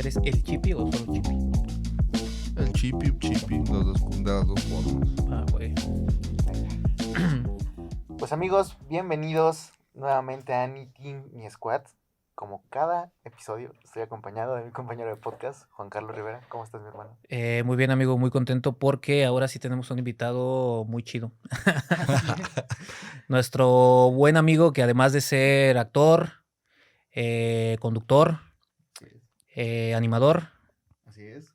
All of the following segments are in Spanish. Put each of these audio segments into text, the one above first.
¿Es el chipi o solo chipi? El chipi, de las dos formas. Ah, güey. Pues amigos, bienvenidos nuevamente a Ni Team ni Squad. Como cada episodio, estoy acompañado de mi compañero de podcast, Juan Carlos Rivera. ¿Cómo estás, mi hermano? Muy bien, amigo, muy contento porque ahora sí tenemos un invitado muy chido. Nuestro buen amigo que además de ser actor, conductor, animador, Así es.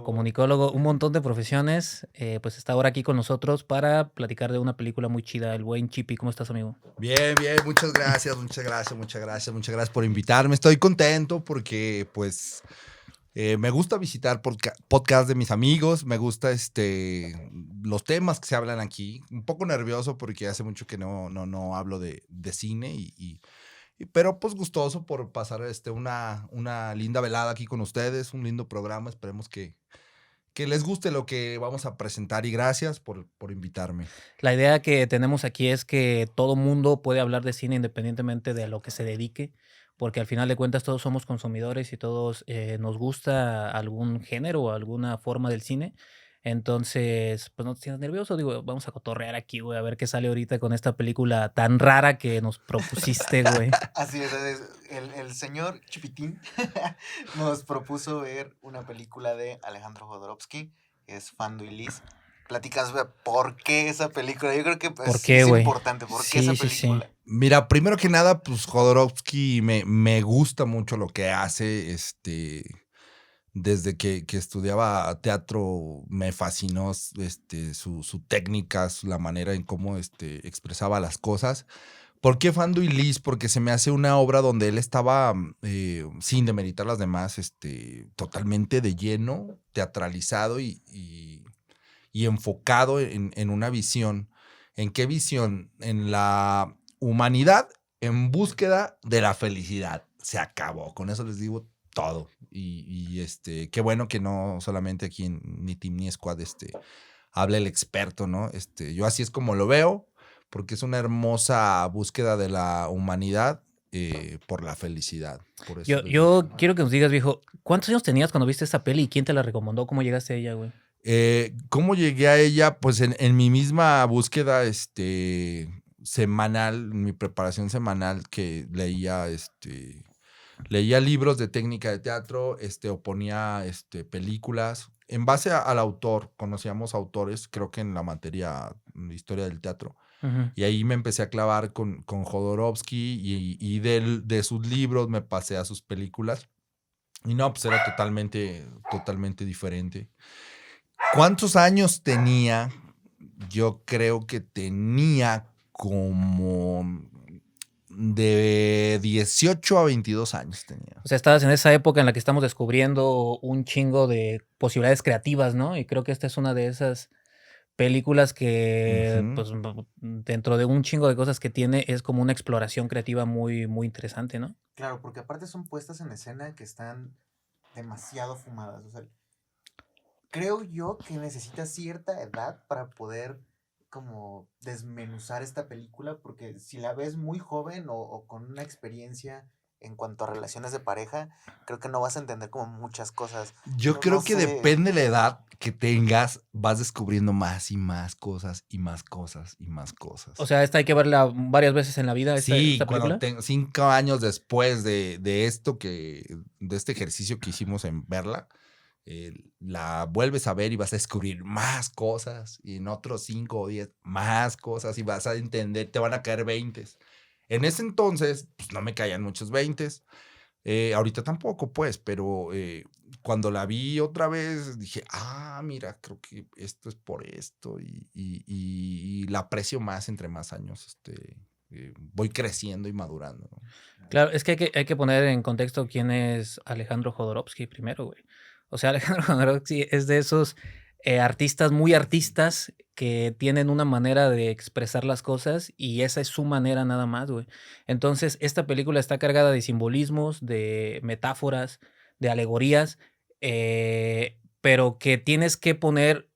comunicólogo, un montón de profesiones, pues está ahora aquí con nosotros para platicar de una película muy chida, El Buen Chipi. ¿Cómo estás, amigo? Bien, muchas gracias por invitarme. Estoy contento porque pues me gusta visitar podcast de mis amigos, me gusta los temas que se hablan aquí. Un poco nervioso porque hace mucho que no hablo de cine pero pues gustoso por pasar una linda velada aquí con ustedes, un lindo programa. Esperemos que les guste lo que vamos a presentar y gracias por invitarme. La idea que tenemos aquí es que todo mundo puede hablar de cine independientemente de a lo que se dedique, porque al final de cuentas todos somos consumidores y todos nos gusta algún género o alguna forma del cine. Entonces, pues no te sientas nervioso, digo, vamos a cotorrear aquí, güey, a ver qué sale ahorita con esta película tan rara que nos propusiste, güey. Así es. El señor Chipitín nos propuso ver una película de Alejandro Jodorowsky, que es Fando y Lis. Platicas, güey, ¿por qué esa película? Yo creo que pues, ¿Por qué, es güey? importante. ¿Por qué Sí, esa sí, sí. película? Mira, primero que nada, pues Jodorowsky me gusta mucho lo que hace. Desde que estudiaba teatro me fascinó su técnica, la manera en cómo expresaba las cosas. ¿Por qué Fando y Lis? Porque se me hace una obra donde él estaba, sin demeritar las demás, totalmente de lleno, teatralizado y enfocado en una visión. ¿En qué visión? En la humanidad en búsqueda de la felicidad. Se acabó. Con eso les digo todo. Y qué bueno que no solamente aquí en Ni Team ni Squad hable el experto, ¿no? Yo así es como lo veo, porque es una hermosa búsqueda de la humanidad por la felicidad. Por eso Yo quiero que nos digas, viejo, ¿cuántos años tenías cuando viste esta peli y quién te la recomendó? ¿Cómo llegaste a ella, güey? ¿Cómo llegué a ella? Pues en mi misma búsqueda semanal, en mi preparación semanal, que leía libros de técnica de teatro, o ponía películas. En base al autor, conocíamos autores, creo que en la materia de historia del teatro. Ujú. Y ahí me empecé a clavar con Jodorowsky y de sus libros me pasé a sus películas. Y no, pues era totalmente diferente. ¿Cuántos años tenía? Yo creo que tenía como de 18 a 22 años tenía. O sea, estabas en esa época en la que estamos descubriendo un chingo de posibilidades creativas, ¿no? Y creo que esta es una de esas películas que, pues, dentro de un chingo de cosas que tiene, es como una exploración creativa muy, muy interesante, ¿no? Claro, porque aparte son puestas en escena que están demasiado fumadas. O sea, creo yo que necesita cierta edad para poder como desmenuzar esta película, porque si la ves muy joven o con una experiencia en cuanto a relaciones de pareja, creo que no vas a entender como muchas cosas. Yo creo No que sé. depende de la edad que tengas, vas descubriendo más y más cosas y más cosas y más cosas. O sea, esta hay que verla varias veces en la vida, Sí, esta película. cuando 5 años después de este ejercicio que hicimos en verla, la vuelves a ver y vas a descubrir más cosas, y en otros 5 o 10 más cosas, y vas a entender, te van a caer 20. En ese entonces, pues no me caían muchos 20. Ahorita tampoco, pues, pero cuando la vi otra vez dije, mira, creo que esto es por esto, y la aprecio más entre más años voy creciendo y madurando, ¿no? Claro, es que hay que poner en contexto quién es Alejandro Jodorowsky primero, güey. O sea, Alejandro Jodorowsky es de esos artistas muy artistas que tienen una manera de expresar las cosas y esa es su manera nada más, güey. Entonces, esta película está cargada de simbolismos, de metáforas, de alegorías, pero que tienes que poner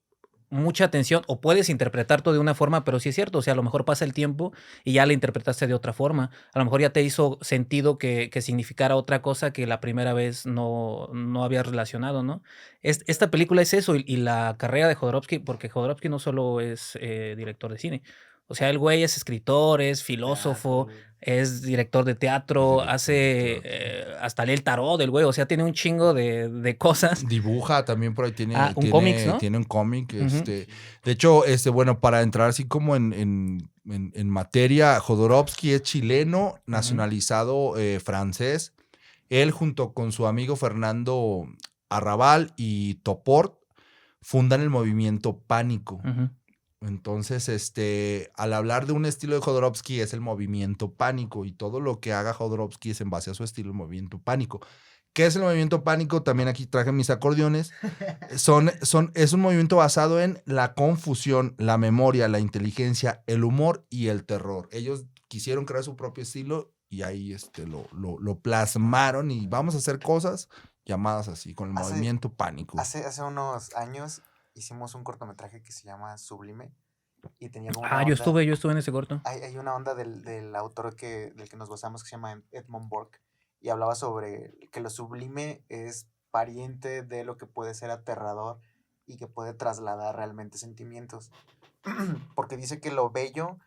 mucha atención o puedes interpretar todo de una forma, pero sí es cierto, o sea, a lo mejor pasa el tiempo y ya la interpretaste de otra forma. A lo mejor ya te hizo sentido que significara otra cosa que la primera vez no habías relacionado, ¿no? Esta película es eso y la carrera de Jodorowsky, porque Jodorowsky no solo es director de cine, o sea, el güey es escritor, es filósofo, Teatro. es director de Es teatro, director de hace teatro. hasta lee el tarot del güey, o sea, tiene un chingo de cosas. Dibuja también por ahí, Ah, un cómics, ¿no? tiene un cómic. Ujú. Sí. De hecho, bueno, para entrar así como en materia, Jodorowsky es chileno, Ujú. nacionalizado francés. Él junto con su amigo Fernando Arrabal y Toport fundan el movimiento Pánico. Ujú. Entonces, al hablar de un estilo de Jodorowsky es el movimiento Pánico y todo lo que haga Jodorowsky es en base a su estilo, el movimiento Pánico. ¿Qué es el movimiento Pánico? También aquí traje mis acordeones. Es un movimiento basado en la confusión, la memoria, la inteligencia, el humor y el terror. Ellos quisieron crear su propio estilo y ahí lo plasmaron y vamos a hacer cosas llamadas así, con el Hace, movimiento Pánico. hace unos años hicimos un cortometraje que se llama Sublime y tenía como una Ah, yo onda. estuve en ese corto. Hay una onda del autor del que nos basamos que se llama Edmund Burke y hablaba sobre que lo sublime es pariente de lo que puede ser aterrador y que puede trasladar realmente sentimientos. Porque dice que lo bello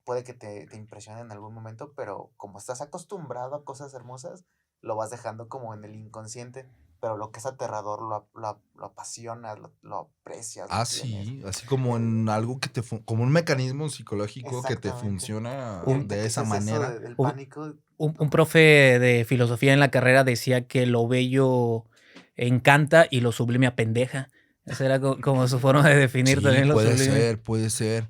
puede que te impresione en algún momento, pero como estás acostumbrado a cosas hermosas, lo vas dejando como en el inconsciente. Pero lo que es aterrador lo apasionas, lo aprecias, lo tienes. Sí, así como Eh, en algo como un mecanismo psicológico que te Exactamente. funciona Y Un, ahorita de que esa dices eso manera. del un, pánico, un profe de filosofía en la carrera decía que lo bello encanta y lo sublime apendeja. Esa era como su forma de definir Sí, también lo puede sublime. ser, puede ser.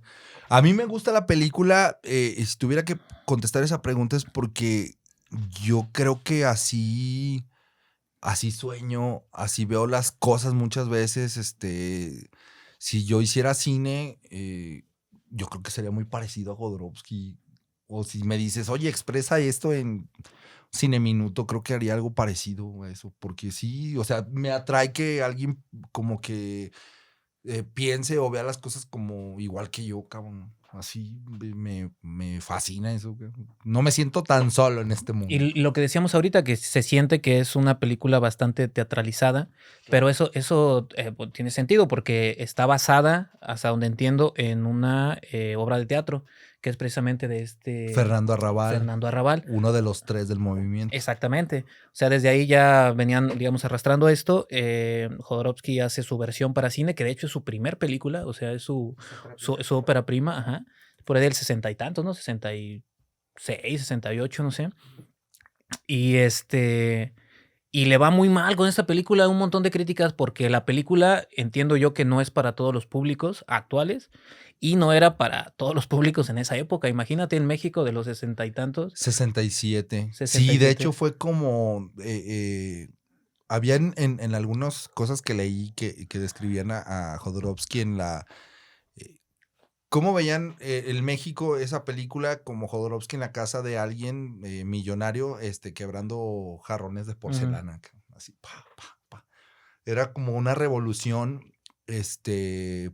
A mí me gusta la película, y si tuviera que contestar esa pregunta es porque yo creo que así sueño, así veo las cosas muchas veces. Si yo hiciera cine, yo creo que sería muy parecido a Jodorowsky. O si me dices, oye, expresa esto en Cine Minuto, creo que haría algo parecido a eso. Porque sí, o sea, me atrae que alguien como que piense o vea las cosas como igual que yo, cabrón. Así me fascina eso. Cabrón. No me siento tan solo en este mundo. Y lo que decíamos ahorita, que se siente que es una película bastante teatralizada, pero claro. eso pues, tiene sentido porque está basada, hasta donde entiendo, en una obra de teatro, que es precisamente de Fernando Arrabal, Fernando Arrabal. uno de los tres del movimiento. Exactamente. O sea, desde ahí ya venían, digamos, arrastrando esto. Jodorowsky hace su versión para cine, que de hecho es su primer película, o sea, es su ópera prima, ajá. Por ahí del 60 y tantos, ¿no? 66, 68, no sé. Y y le va muy mal con esta película, un montón de críticas, porque la película entiendo yo que no es para todos los públicos actuales y no era para todos los públicos en esa época. Imagínate en México de los 60 y tantos, 67. Sí, de hecho 67. fue como... había en algunas cosas que leí que describían a Jodorowsky en la... ¿Cómo veían el México esa película como Jodorowsky en la casa de alguien millonario quebrando jarrones de Ujú. porcelana? Así, pa, pa, pa. Era como una revolución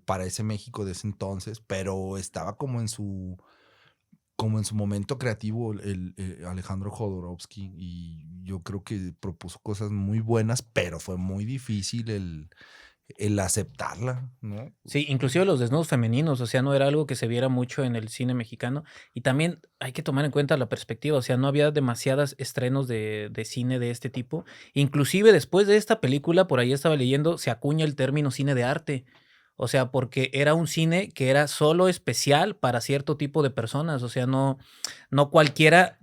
para ese México de ese entonces, pero estaba como en su momento creativo Alejandro Jodorowsky, y yo creo que propuso cosas muy buenas, pero fue muy difícil el aceptarla, ¿no? Sí, inclusive los desnudos femeninos, o sea, no era algo que se viera mucho en el cine mexicano. Y también hay que tomar en cuenta la perspectiva, o sea, no había demasiados estrenos de cine de este tipo. Inclusive después de esta película, por ahí estaba leyendo, se acuña el término cine de arte. O sea, porque era un cine que era solo especial para cierto tipo de personas. O sea, no cualquiera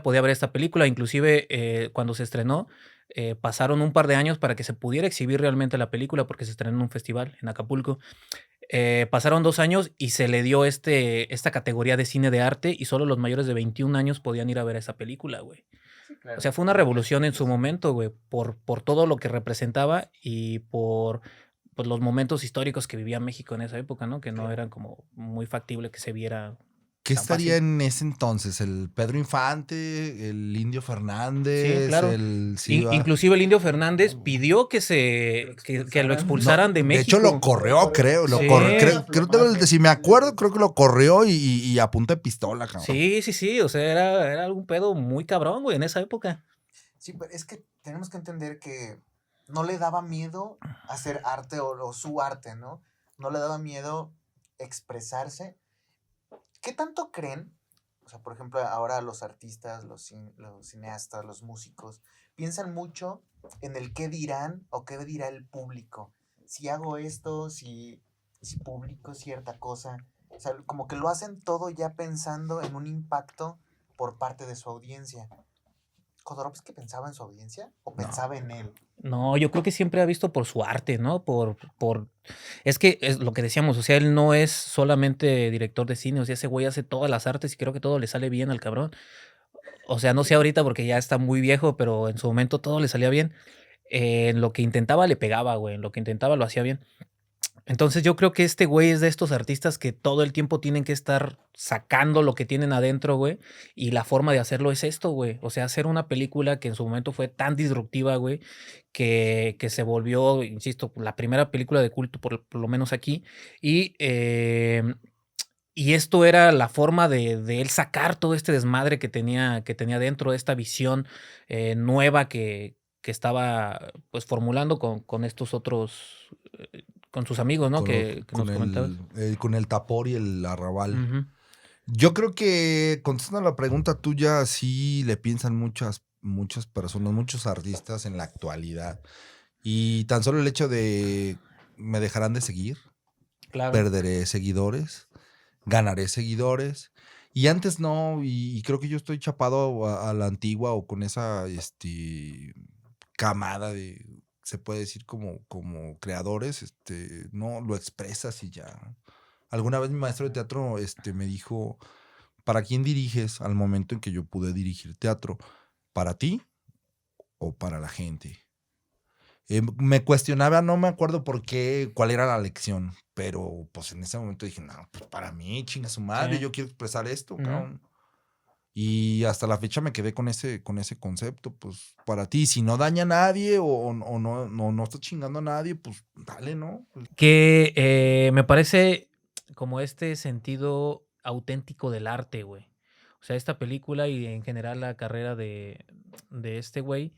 podía ver esta película. Inclusive cuando se estrenó, pasaron un par de años para que se pudiera exhibir realmente la película, porque se estrenó en un festival en Acapulco. Pasaron 2 años y se le dio esta categoría de cine de arte y solo los mayores de 21 años podían ir a ver esa película, güey. Sí, O claro. sea, fue una Por los revolución en su requisitos. momento, güey, por todo lo que representaba y por pues, los momentos históricos que vivía México en esa época, ¿no? Que no Claro. eran como muy factible que se viera. ¿Qué tan estaría fácil. en ese entonces? ¿El Pedro Infante? ¿El Indio Sí, Fernández? claro. ¿El Siva? Inclusive el Indio Fernández pidió que lo No, expulsaran de de hecho lo México. corrió, creo. Lo corrió, Sí, si me acuerdo, creo que lo corrió y a punta de pistola, cabrón. sí, o sea, era algún pedo muy cabrón, güey, en esa época. Sí, pero es que tenemos que entender que no le daba miedo hacer arte o su arte, ¿no? No le daba miedo expresarse. ¿Qué tanto creen? O sea, por ejemplo, ahora los artistas, los cineastas, los músicos, piensan mucho en el qué dirán o qué dirá el público. Si hago esto, si publico cierta cosa. O sea, como que lo hacen todo ya pensando en un impacto por parte de su audiencia. ¿Jodorowsky pensaba en su audiencia o No. pensaba en él? No, yo creo que siempre ha visto por su arte, ¿no? Es que es lo que decíamos, o sea, él no es solamente director de cine, o sea, ese güey hace todas las artes y creo que todo le sale bien al cabrón. O sea, no sé ahorita porque ya está muy viejo, pero en su momento todo le salía bien. En lo que intentaba le pegaba, güey, en lo que intentaba lo hacía bien. Entonces yo creo que este güey es de estos artistas que todo el tiempo tienen que estar sacando lo que tienen adentro, güey. Y la forma de hacerlo es esto, güey. O sea, hacer una película que en su momento fue tan disruptiva, güey, que se volvió, insisto, la primera película de culto, por lo menos aquí. Y, y esto era la forma de él sacar todo este desmadre que tenía dentro, esta visión nueva que estaba pues formulando con estos otros, con sus amigos, ¿no? Con, lo- Que nos comentabas. con el Tapor y el Arrabal. Ujú. Yo creo que, contestando a la pregunta tuya, sí le piensan muchas personas, muchos artistas en la actualidad. Y tan solo el hecho de me dejarán de seguir, Claro. perderé seguidores, ganaré seguidores. Y antes no, y creo que yo estoy chapado a la antigua o con esa camada de, se puede decir como creadores, no lo expresas y ya. Alguna vez mi maestro de teatro me dijo, ¿para quién diriges al momento en que yo pude dirigir teatro? ¿Para ti o para la gente? Me cuestionaba, no me acuerdo por qué, cuál era la lección, pero pues en ese momento dije, no, pues para mí, chinga su madre, Sí. yo quiero expresar esto, Ujú. cabrón. Y hasta la fecha me quedé con ese concepto, pues para ti, si no daña a nadie o no está chingando a nadie, pues dale, ¿no? Pues, Que me parece como este sentido auténtico del arte, güey. O sea, esta película y en general la carrera de este güey,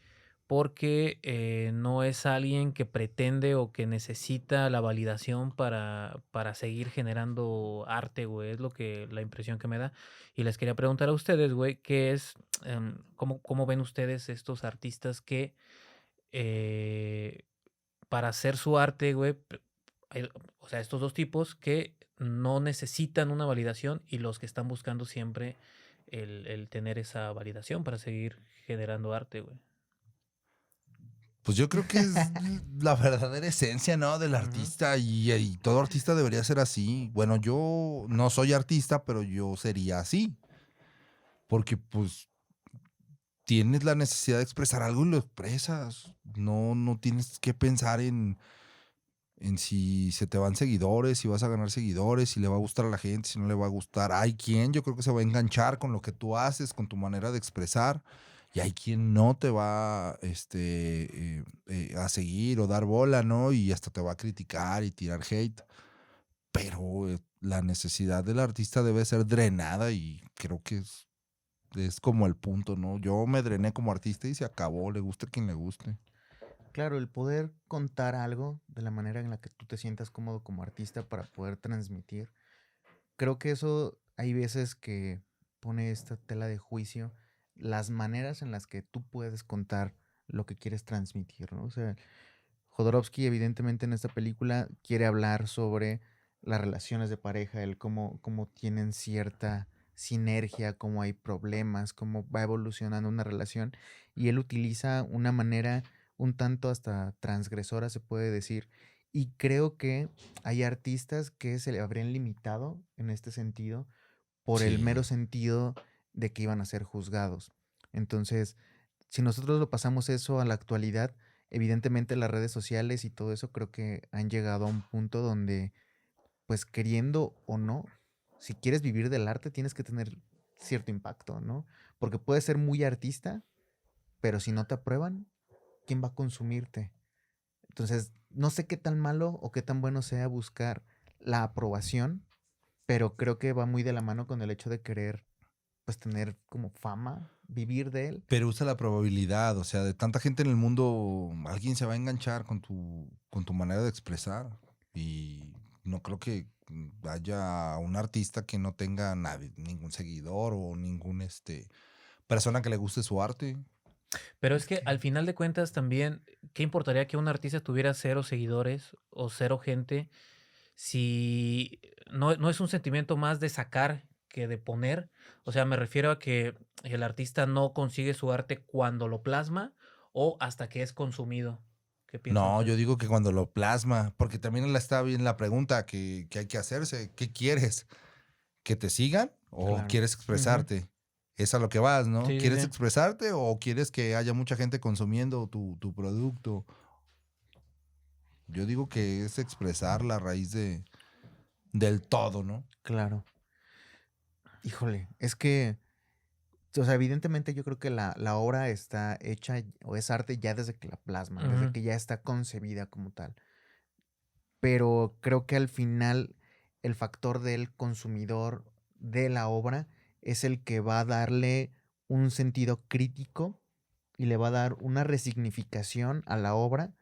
porque no es alguien que pretende o que necesita la validación para seguir generando arte, güey. Es la impresión que me da. Y les quería preguntar a ustedes, güey, ¿cómo ven ustedes estos artistas que eh, para hacer su arte, güey, hay, o sea, estos dos tipos que no necesitan una validación y los que están buscando siempre el tener esa validación para seguir generando arte, güey? pues yo creo que es la verdadera esencia, ¿no? Del Ujú. artista y todo artista debería ser así. Bueno, yo no soy artista, pero yo sería así, porque pues tienes la necesidad de expresar algo y lo expresas. No tienes que pensar en si se te van seguidores, si vas a ganar seguidores, si le va a gustar a la gente, si no le va a gustar. Hay quien yo creo que se va a enganchar con lo que tú haces, con tu manera de expresar, y hay quien no te va a seguir o dar bola, ¿no? Y hasta te va a criticar y tirar hate. Pero la necesidad del artista debe ser drenada y creo que es como el punto, ¿no? Yo me drené como artista y se acabó, le guste a quien le guste. Claro, el poder contar algo de la manera en la que tú te sientas cómodo como artista para poder transmitir. Creo que eso hay veces que pone esta tela de juicio las maneras en las que tú puedes contar lo que quieres transmitir, ¿no? O sea, Jodorowsky evidentemente en esta película quiere hablar sobre las relaciones de pareja, el cómo tienen cierta sinergia, cómo hay problemas, cómo va evolucionando una relación y él utiliza una manera un tanto hasta transgresora se puede decir y creo que hay artistas que se le habrían limitado en este sentido por el Sí. mero sentido de que iban a ser juzgados. Entonces, si nosotros lo pasamos eso a la actualidad, evidentemente las redes sociales y todo eso creo que han llegado a un punto donde, pues queriendo o no, si quieres vivir del arte, tienes que tener cierto impacto, ¿no? Porque puedes ser muy artista, pero si no te aprueban, ¿quién va a consumirte? Entonces, no sé qué tan malo o qué tan bueno sea buscar la aprobación, pero creo que va muy de la mano con el hecho de querer, pues, tener como fama, vivir de él. Pero usa la probabilidad, o sea, de tanta gente en el mundo, alguien se va a enganchar con tu manera de expresar. Y no creo que haya un artista que no tenga nadie, ningún seguidor o ningún persona que le guste su arte. Pero es Es que al que, final de cuentas también, ¿qué importaría que un artista tuviera 0 seguidores o 0 gente si no es un sentimiento más de sacar que de poner? O sea, me refiero a que el artista no consigue su arte cuando lo plasma o hasta que es consumido. ¿Qué piensan No, yo ustedes? digo que cuando lo plasma, porque también está bien la pregunta que hay que hacerse. ¿Qué quieres? ¿Que te sigan o claro. quieres Ujú. expresarte? Es a lo que vas, ¿no? Sí, sí, ¿Quieres sí. expresarte o quieres que haya mucha gente consumiendo tu producto? Yo digo que es expresar la raíz del todo, ¿no? Claro. Híjole, es que, o sea, evidentemente yo creo que la obra está hecha o es arte ya desde que la plasman, desde Ujú. que ya está concebida como tal. Pero creo que al final el factor del consumidor de la obra es el que va a darle un sentido crítico y le va a dar una resignificación a la obra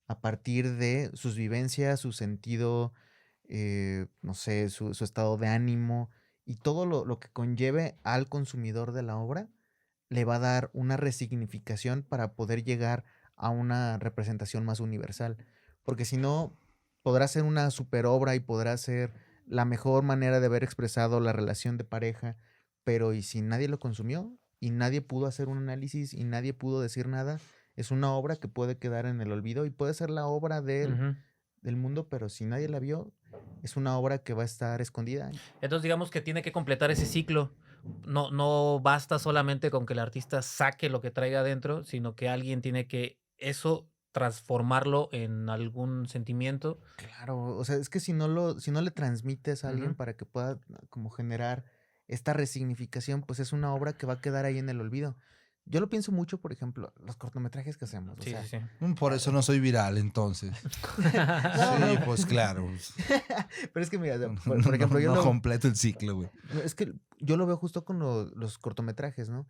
a partir de sus vivencias, su sentido, no sé, su estado de ánimo y todo lo que conlleve al consumidor de la obra, le va a dar una resignificación para poder llegar a una representación más universal. Porque si no, podrá ser una super obra y podrá ser la mejor manera de haber expresado la relación de pareja, pero ¿y si nadie lo consumió? Y nadie pudo hacer un análisis y nadie pudo decir nada. Es una obra que puede quedar en el olvido y puede ser la obra Ujú. del mundo, pero si nadie la vio, es una obra que va a estar escondida. Entonces, digamos que tiene que completar ese ciclo. No basta solamente con que el artista saque lo que traiga adentro, sino que alguien tiene que eso transformarlo en algún sentimiento. Claro, o sea, es que si no le transmites a alguien Ujú. para que pueda como generar esta resignificación, pues es una obra que va a quedar ahí en el olvido. Yo lo pienso mucho, por ejemplo, los cortometrajes que hacemos, o Sí, sí, sea, sí. Por eso no soy viral, entonces. no, Sí, no, pues claro. pero es que mira, por No, ejemplo, no completo el ciclo, güey. es que yo lo veo justo con los cortometrajes, ¿no?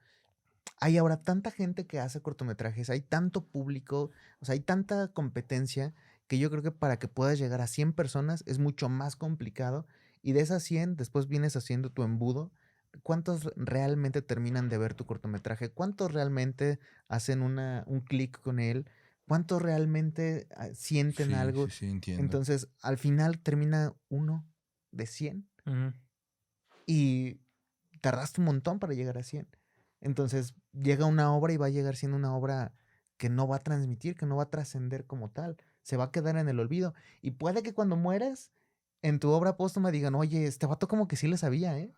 Hay ahora tanta gente que hace cortometrajes, hay tanto público, o sea, hay tanta competencia que yo creo que para que puedas llegar a 100 personas es mucho más complicado y de esas 100 después vienes haciendo tu embudo. ¿Cuántos realmente terminan de ver tu cortometraje? ¿Cuántos realmente hacen un clic con él? ¿Cuántos realmente sienten Sí, sí, algo? sí, entiendo. Entonces, al final termina uno de 100 Ujú. y tardaste un montón para llegar a 100. Entonces llega una obra y va a llegar siendo una obra que no va a transmitir, que no va a trascender como tal, se va a quedar en el olvido. Y puede que cuando mueras, en tu obra póstuma digan, oye, este vato como que sí le sabía, ¿eh?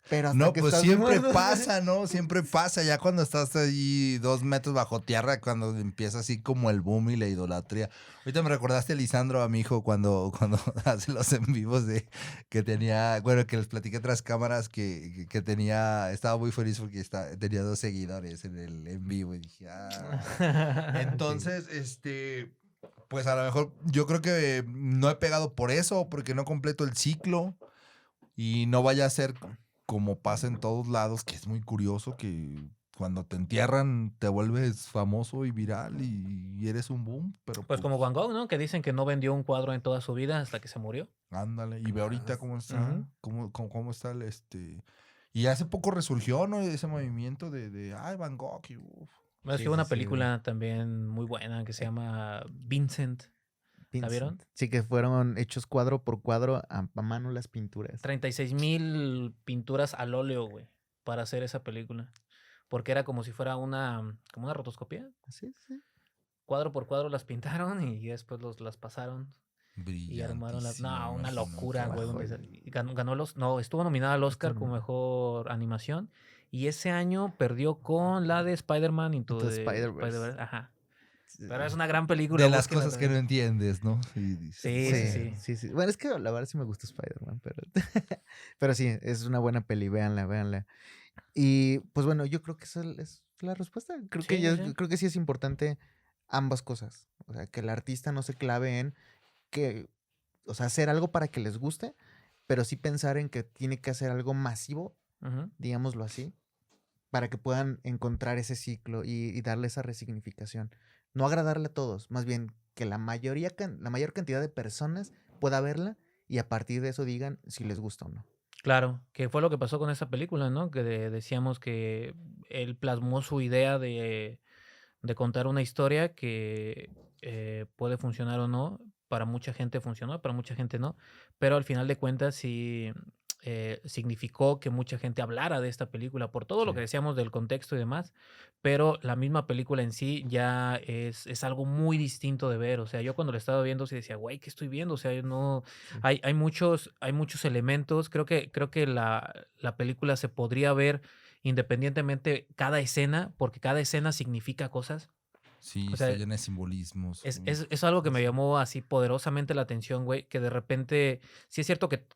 Pero hasta No, que pues estás siempre muerto. pasa, ¿no? Siempre pasa. Ya cuando estás ahí 2 metros bajo tierra, cuando empieza así como el boom y la idolatría. Ahorita me recordaste a Lisandro, a mi hijo, cuando hace los en vivos de que tenía, bueno, que les platiqué tras cámaras que tenía, estaba muy feliz porque tenía 2 seguidores en el en vivo. Y dije, Sí, Entonces, pues a lo mejor yo creo que no he pegado por eso, porque no completo el ciclo. Y no vaya a ser como pasa en todos lados, que es muy curioso que cuando te entierran te vuelves famoso y viral y eres un boom, pero Pues pues como Van Gogh, ¿no? Que dicen que no vendió un cuadro en toda su vida hasta que se murió. ándale. Y ve ahorita cómo Ujú. está, cómo está Y hace poco resurgió, ¿no? Ese movimiento ay, Van Gogh. Es que sí, hubo sí, una sí. película también muy buena que se eh, llama Vincent. ¿La Vincent. vieron? Sí, que fueron hechos cuadro por cuadro a mano las pinturas. 36,000 pinturas al óleo, güey, para hacer esa película. Porque era como si fuera como una rotoscopía. Sí, sí. Cuadro por cuadro las pintaron y después las pasaron y armaron Brillantísimo, no, me una imagino. locura, güey. Trabajo Donde y ganó no, estuvo nominada al esto Oscar no como me... mejor animación. Y ese año perdió con la de Spider-Man Into Into the Spider-Verse. Spider-Verse. Ajá. Pero es una gran película. De las búsquenla cosas que no también. entiendes, ¿no? Y dices, Sí, sí, sí. Sí. Bueno, es que la verdad sí me gusta Spider-Man, pero, pero sí, es una buena peli, véanla. Y pues bueno, yo creo que esa es la respuesta. Sí, sí, sí. Creo que sí es importante ambas cosas. O sea, que el artista no se clave en que, o sea, hacer algo para que les guste, pero sí pensar en que tiene que hacer algo masivo, Ujú. digámoslo así, para que puedan encontrar ese ciclo y darle esa resignificación. No agradarle a todos, más bien que la mayor cantidad de personas pueda verla y a partir de eso digan si les gusta o no. Claro, que fue lo que pasó con esa película, ¿no? Que decíamos que él plasmó su idea de contar una historia que puede funcionar o no. Para mucha gente funcionó, para mucha gente no. Pero al final de cuentas sí significó que mucha gente hablara de esta película por todo lo Sí. que decíamos del contexto y demás. Pero la misma película en sí ya es algo muy distinto de ver. O sea, yo cuando la estaba viendo sí decía, güey, ¿qué estoy viendo? O sea, yo no, Sí. hay muchos elementos. Creo que la película se podría ver independientemente cada escena, porque cada escena significa cosas. Sí, O está sea, llena de simbolismos. es algo que me Sí. llamó así poderosamente la atención, güey, que de repente, sí es cierto que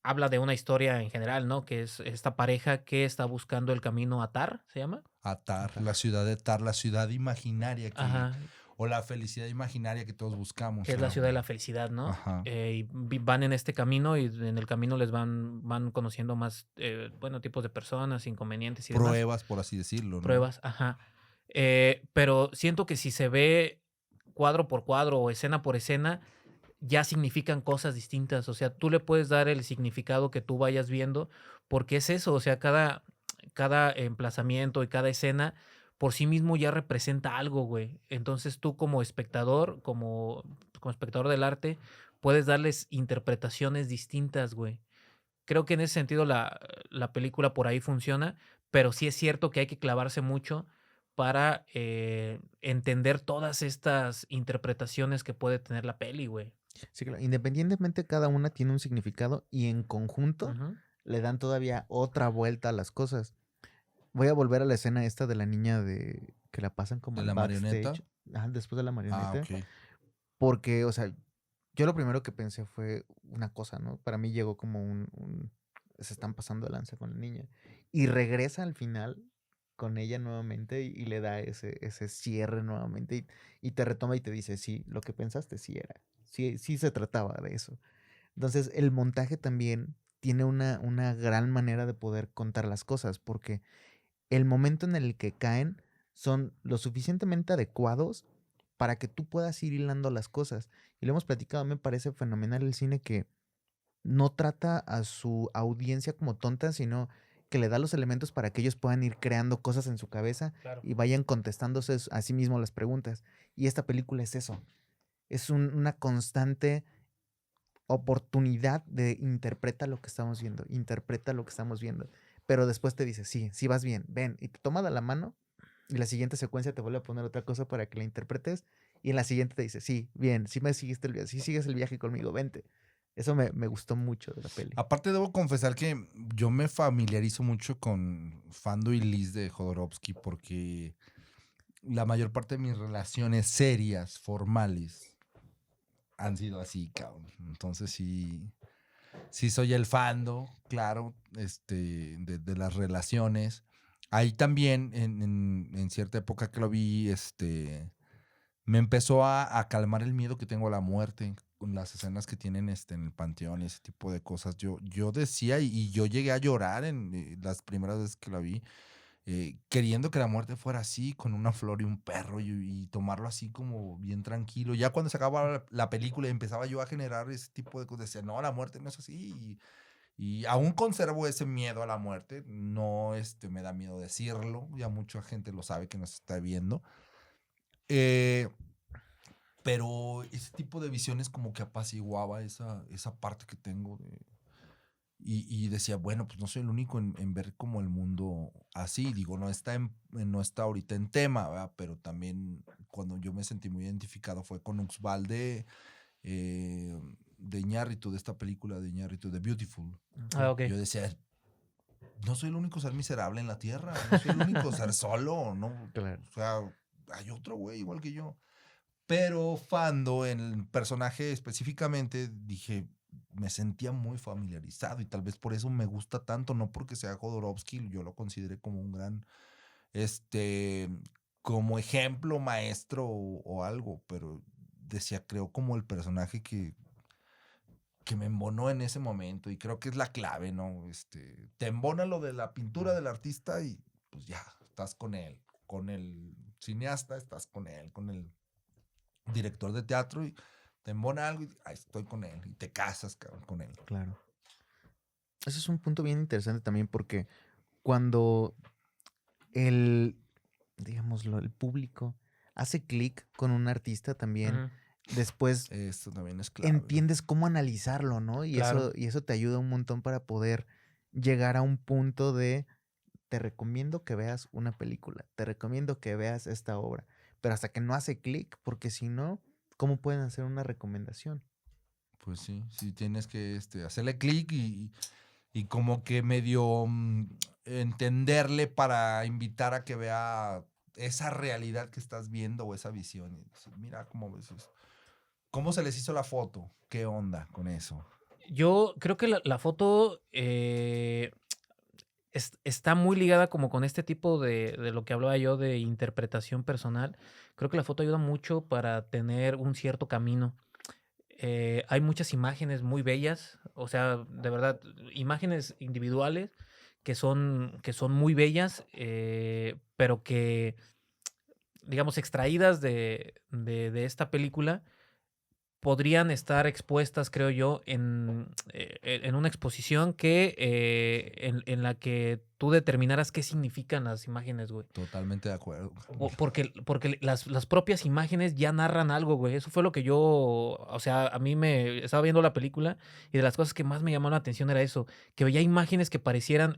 habla de una historia en general, ¿no? Que es esta pareja que está buscando el camino a Tar, ¿se llama? Atar, Atar. la ciudad de Tar, la ciudad imaginaria Ajá, o la felicidad imaginaria que todos buscamos. que es la ciudad de la felicidad, ¿no? Ajá. Y van en este camino y en el camino les van conociendo más, bueno, tipos de personas, inconvenientes y demás. Pruebas, por así decirlo, ¿no? Pruebas, ajá. Pero siento que si se ve cuadro por cuadro o escena por escena, ya significan cosas distintas. O sea, tú le puedes dar el significado que tú vayas viendo, porque es eso. O sea, cada emplazamiento y cada escena por sí mismo ya representa algo, güey. Entonces tú como espectador, como espectador del arte, puedes darles interpretaciones distintas, güey. Creo que en ese sentido la película por ahí funciona, pero sí es cierto que hay que clavarse mucho para entender todas estas interpretaciones que puede tener la peli, güey. Sí, claro. Independientemente, cada una tiene un significado y en conjunto Ujú. le dan todavía otra vuelta a las cosas. Voy a volver a la escena esta de la niña de que la pasan como ¿De al la marioneta? backstage, ajá, después de la Ah, marioneta, ok. porque, o sea, yo lo primero que pensé fue una cosa, ¿no? Para mí llegó como se están pasando de lanza con la niña y regresa al final con ella nuevamente y le da ese cierre nuevamente y te retoma y te dice, sí, lo que pensaste sí era, sí se trataba de eso. Entonces, el montaje también tiene una gran manera de poder contar las cosas, porque el momento en el que caen son lo suficientemente adecuados para que tú puedas ir hilando las cosas. Y lo hemos platicado, me parece fenomenal el cine que no trata a su audiencia como tonta, sino que le da los elementos para que ellos puedan ir creando cosas en su cabeza Claro. y vayan contestándose a sí mismos las preguntas. Y esta película es eso. Es una constante oportunidad de interpreta lo que estamos viendo. Pero después te dice, sí, sí vas bien, ven, y te toma de la mano y la siguiente secuencia te vuelve a poner otra cosa para que la interpretes y en la siguiente te dice, sí, bien, sí me siguiste el viaje, sí sigues el viaje conmigo, vente. Eso me gustó mucho de la peli. Aparte, debo confesar que yo me familiarizo mucho con Fando y Liz de Jodorowsky porque la mayor parte de mis relaciones serias, formales, han sido así, cabrón. Entonces sí soy el Fando, claro, de las relaciones. Ahí también, en cierta época que lo vi, me empezó a calmar el miedo que tengo a la muerte con las escenas que tienen en el panteón y ese tipo de cosas. Yo decía y yo llegué a llorar en las primeras veces que la vi, queriendo que la muerte fuera así, con una flor y un perro y tomarlo así como bien tranquilo. Ya cuando se acababa la película y empezaba yo a generar ese tipo de cosas, decía, no, la muerte no es así. Y aún conservo ese miedo a la muerte. No me da miedo decirlo. Ya mucha gente lo sabe que nos está viendo. Eh, pero ese tipo de visiones como que apaciguaba esa parte que tengo y decía, bueno, pues no soy el único en ver como el mundo así. Digo, no está ahorita en tema, ¿verdad? Pero también cuando yo me sentí muy identificado fue con Uxbalde de Iñárritu, de esta película de Iñárritu, de Beautiful. Ah, ok. Yo decía, no soy el único ser miserable en la tierra, no soy el único ser solo, ¿no? Claro. O sea, hay otro güey igual que yo. Pero Fando, en el personaje específicamente, dije, me sentía muy familiarizado y tal vez por eso me gusta tanto, no porque sea Jodorowsky, yo lo consideré como un gran, este, como ejemplo, maestro o algo, pero decía, creo como el personaje que me embonó en ese momento y creo que es la clave, ¿no? Te embona lo de la pintura del artista y pues ya, estás con él, con el cineasta, estás con el director de teatro y te embona algo y ay, estoy con él y te casas, cabrón, con él. Claro. Ese es un punto bien interesante también porque cuando el, digámoslo, el público hace clic con un artista también, Ujú, después Esto también es clave. entiendes cómo analizarlo, ¿no? claro. Y eso te ayuda un montón para poder llegar a un punto de te recomiendo que veas una película, te recomiendo que veas esta obra, pero hasta que no hace clic, porque si no, ¿cómo pueden hacer una recomendación? Pues sí, sí tienes que hacerle clic y como que medio entenderle para invitar a que vea esa realidad que estás viendo o esa visión. Y decir, mira cómo ves eso. ¿Cómo se les hizo la foto? ¿Qué onda con eso? Yo creo que la foto está muy ligada como con este tipo de lo que hablaba yo de interpretación personal. Creo que la foto ayuda mucho para tener un cierto camino. Hay muchas imágenes muy bellas, o sea, de verdad, imágenes individuales que son muy bellas, pero que, digamos, extraídas de esta película, podrían estar expuestas, creo yo, en una exposición que, en la que tú determinaras qué significan las imágenes, güey. Totalmente de acuerdo. Porque las propias imágenes ya narran algo, güey. Eso fue lo que yo, o sea, a mí me estaba viendo la película y de las cosas que más me llamó la atención era eso, que veía imágenes que parecieran,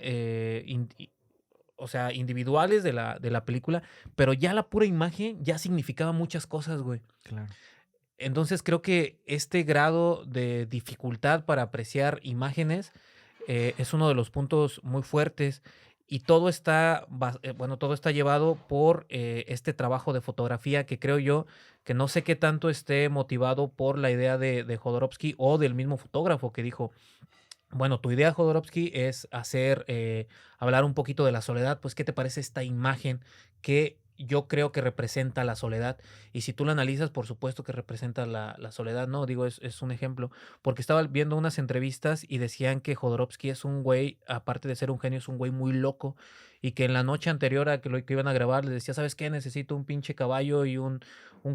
o sea, individuales de la película, pero ya la pura imagen ya significaba muchas cosas, güey. Claro. Entonces creo que este grado de dificultad para apreciar imágenes es uno de los puntos muy fuertes y todo está, bueno, todo está llevado por este trabajo de fotografía que creo yo que no sé qué tanto esté motivado por la idea de Jodorowsky o del mismo fotógrafo que dijo, bueno, tu idea, Jodorowsky, es hacer, hablar un poquito de la soledad. Pues, ¿qué te parece esta imagen que yo creo que representa la soledad? Y si tú la analizas, por supuesto que representa la soledad, ¿no? Digo, es un ejemplo, porque estaba viendo unas entrevistas y decían que Jodorowsky es un güey, aparte de ser un genio, es un güey muy loco y que en la noche anterior a que lo que iban a grabar les decía, ¿sabes qué? Necesito un pinche caballo y un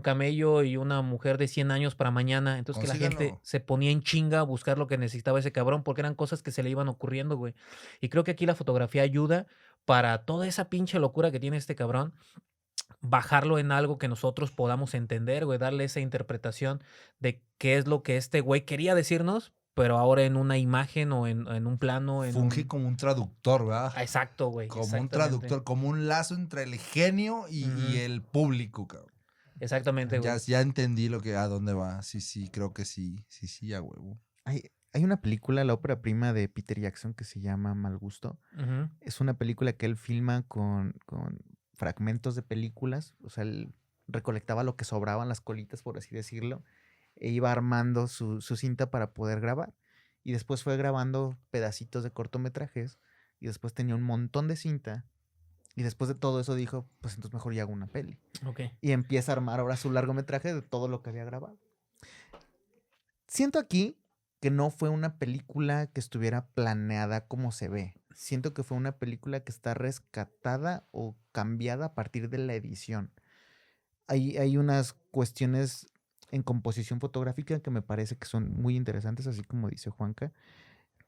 camello y una mujer de 100 años para mañana. Entonces que la gente Consíganlo. se ponía en chinga a buscar lo que necesitaba ese cabrón porque eran cosas que se le iban ocurriendo, güey. Y creo que aquí la fotografía ayuda para toda esa pinche locura que tiene este cabrón, bajarlo en algo que nosotros podamos entender, güey, darle esa interpretación de qué es lo que este güey quería decirnos, pero ahora en una imagen o en un plano, en Funge un... como un traductor, ¿verdad? Ah, exacto, güey, Como un exactamente. traductor, como un lazo entre el genio y Ujú, el público, cabrón. exactamente, Ya, güey. ya entendí a dónde va. Sí, sí, creo que sí. Sí, sí, a huevo. Hay una película, la ópera prima de Peter Jackson, que se llama Mal Gusto. Ujú, Es una película que él filma con fragmentos de películas, o sea, él recolectaba lo que sobraban, las colitas, por así decirlo, e iba armando su cinta para poder grabar. Y después fue grabando pedacitos de cortometrajes y después tenía un montón de cinta. Y después de todo eso dijo, pues entonces mejor ya hago una peli. ok. Y empieza a armar ahora su largometraje de todo lo que había grabado. Siento aquí que no fue una película que estuviera planeada como se ve. Siento que fue una película que está rescatada o cambiada a partir de la edición. Hay unas cuestiones en composición fotográfica que me parece que son muy interesantes, así como dice Juanca,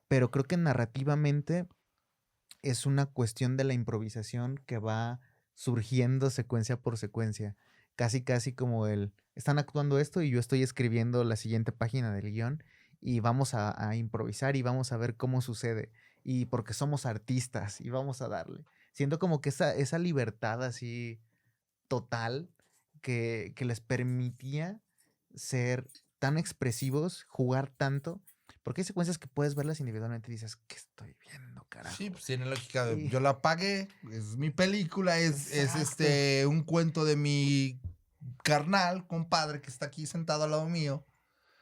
pero creo que narrativamente es una cuestión de la improvisación que va surgiendo secuencia por secuencia. Casi, casi como están actuando esto y yo estoy escribiendo la siguiente página del guión y vamos a improvisar y vamos a ver cómo sucede. Y porque somos artistas y vamos a darle. Siento como que esa libertad así total que les permitía ser tan expresivos, jugar tanto, porque hay secuencias que puedes verlas individualmente y dices, ¿qué estoy viendo, carajo? Sí, pues tiene lógica. Y- Yo la pagué, es mi película, es Exacto. un cuento de mi carnal, compadre, que está aquí sentado al lado mío.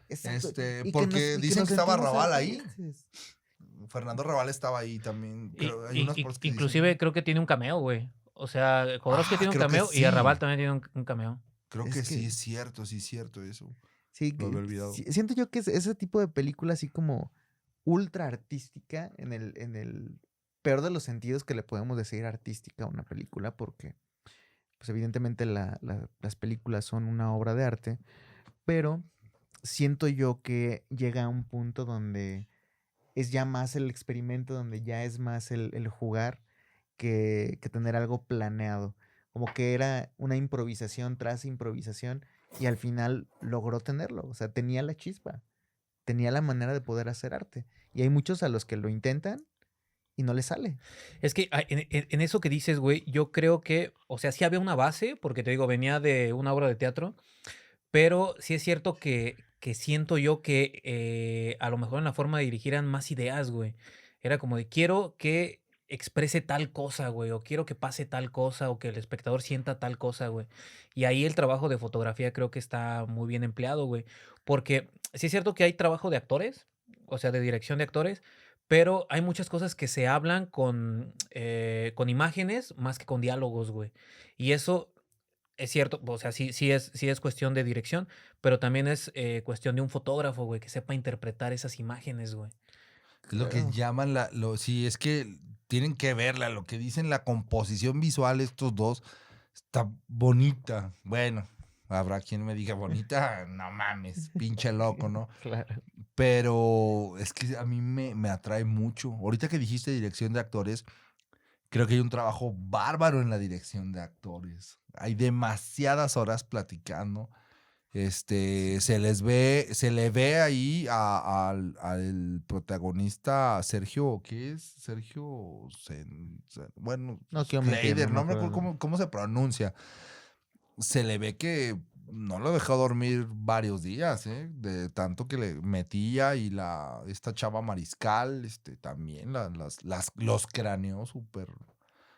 Exacto. Y Porque y dicen nos que estaba sentimos Raval ahí. felices. Fernando Raval estaba ahí también. Creo, hay unas cosas que Inclusive dicen. creo que tiene un cameo, güey. O sea, Jodorowsky tiene un Creo que cameo y Arrabal sí. también tiene un cameo. Creo Es que que sí es cierto eso. sí, Lo había olvidado. siento yo que es ese tipo de película así como ultra artística en el peor de los sentidos que le podemos decir artística a una película, porque pues evidentemente las películas son una obra de arte, pero siento yo que llega a un punto donde es ya más el experimento, donde ya es más el jugar que tener algo planeado. Como que era una improvisación tras improvisación y al final logró tenerlo. O sea, tenía la chispa, tenía la manera de poder hacer arte. Y hay muchos a los que lo intentan y no les sale. Es que en eso que dices, güey, yo creo que, o sea, sí había una base, porque te digo, venía de una obra de teatro, pero sí es cierto que siento yo que a lo mejor en la forma de dirigir eran más ideas, güey. Era como de quiero que exprese tal cosa, güey, o quiero que pase tal cosa, o que el espectador sienta tal cosa, güey. Y ahí el trabajo de fotografía creo que está muy bien empleado, güey. Porque sí es cierto que hay trabajo de actores, o sea, de dirección de actores, pero hay muchas cosas que se hablan con imágenes más que con diálogos, güey. Y eso es cierto, o sea, sí es cuestión de dirección, pero también es cuestión de un fotógrafo, güey, que sepa interpretar esas imágenes, güey. Es lo que Claro. llaman sí, es que tienen que verla, lo que dicen la composición visual, estos dos, está bonita. Bueno, habrá quien me diga bonita, no mames, pinche loco, ¿no? Claro. Pero es que a mí me atrae mucho. Ahorita que dijiste dirección de actores, creo que hay un trabajo bárbaro en la dirección de actores. Hay demasiadas horas platicando. Se le ve ahí al protagonista Sergio, ¿qué es? Sergio, bueno, No quiero mentir, no Kleider, me no me acuerdo acuerdo. cómo se pronuncia. Se le ve que no lo dejó dormir varios días, ¿eh? De tanto que le metía y esta chava Mariscal, también los cráneos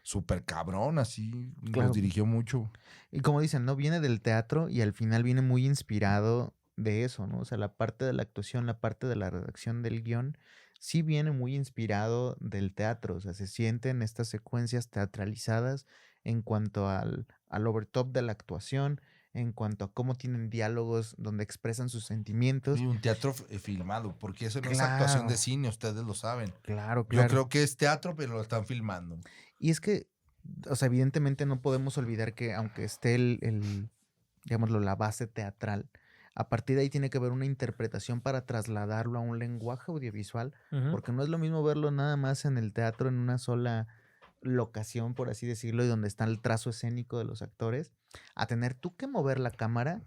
súper cabrón, así los Claro. dirigió mucho. Y como dicen, ¿no? Viene del teatro y al final viene muy inspirado de eso, ¿no? O sea, la parte de la actuación, la parte de la redacción del guión, sí viene muy inspirado del teatro. O sea, se sienten estas secuencias teatralizadas en cuanto al overtop de la actuación, en cuanto a cómo tienen diálogos donde expresan sus sentimientos. Y un teatro filmado, porque eso no es actuación de Claro, cine, ustedes lo saben. claro, Yo claro. creo que es teatro, pero lo están filmando. Y es que, o sea, evidentemente no podemos olvidar que aunque esté digámoslo, la base teatral, a partir de ahí tiene que haber una interpretación para trasladarlo a un lenguaje audiovisual, Ujú. porque no es lo mismo verlo nada más en el teatro en una sola locación, por así decirlo, y donde está el trazo escénico de los actores, a tener tú que mover la cámara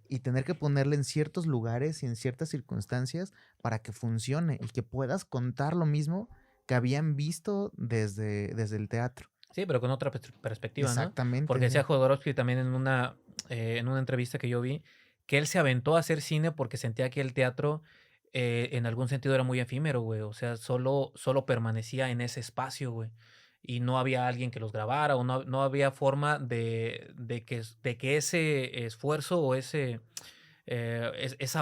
y tener que ponerla en ciertos lugares y en ciertas circunstancias para que funcione y que puedas contar lo mismo que habían visto desde el teatro. Sí, pero con otra perspectiva, ¿no? Exactamente. Porque decía Jodorowsky también en una entrevista que yo vi, que él se aventó a hacer cine porque sentía que el teatro en algún sentido era muy efímero, güey. O sea, solo permanecía en ese espacio, güey. Y no había alguien que los grabara o no había forma de que ese esfuerzo o esa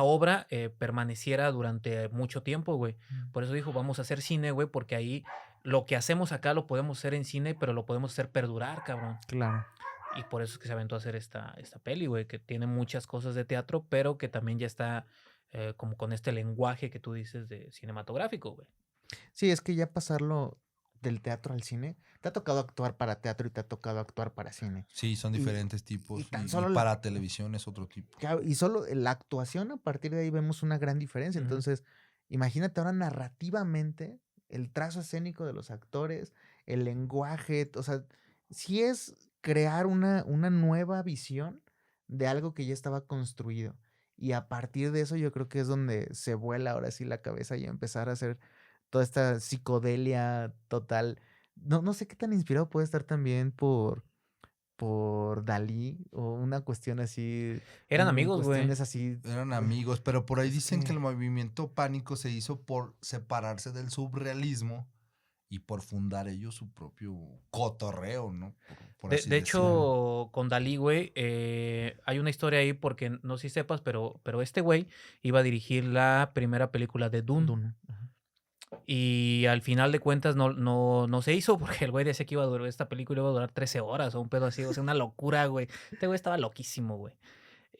obra permaneciera durante mucho tiempo, güey. Por eso dijo, vamos a hacer cine, güey, porque ahí lo que hacemos acá lo podemos hacer en cine, pero lo podemos hacer perdurar, cabrón. Claro. Y por eso es que se aventó a hacer esta peli, güey, que tiene muchas cosas de teatro, pero que también ya está como con este lenguaje que tú dices de cinematográfico, güey. Sí, es que ya pasarlo del teatro al cine, te ha tocado actuar para teatro y te ha tocado actuar para cine. Sí, son Y, diferentes y tipos. tan Y solo para televisión es otro tipo. claro, y solo la actuación, a partir de ahí vemos una gran diferencia. Ujú. Entonces, imagínate ahora narrativamente el trazo escénico de los actores, el lenguaje, o sea, sí es crear una nueva visión de algo que ya estaba construido. Y a partir de eso yo creo que es donde se vuela ahora sí la cabeza y empezar a hacer toda esta psicodelia total. No sé qué tan inspirado puede estar también por Dalí o una cuestión así, Eran amigos, güey. cuestiones así. Eran amigos, pero por ahí Es dicen que que el movimiento pánico se hizo por separarse del surrealismo y por fundar ellos su propio cotorreo, ¿no? Por De, así de decirlo. hecho, con Dalí, güey, hay una historia ahí porque no sé si sepas, pero este güey iba a dirigir la primera película de Dune. Dune, ajá. Y al final de cuentas no se hizo porque el güey decía que iba a durar, esta película iba a durar 13 horas o un pedo así, o sea, una locura, güey. Este güey estaba loquísimo, güey.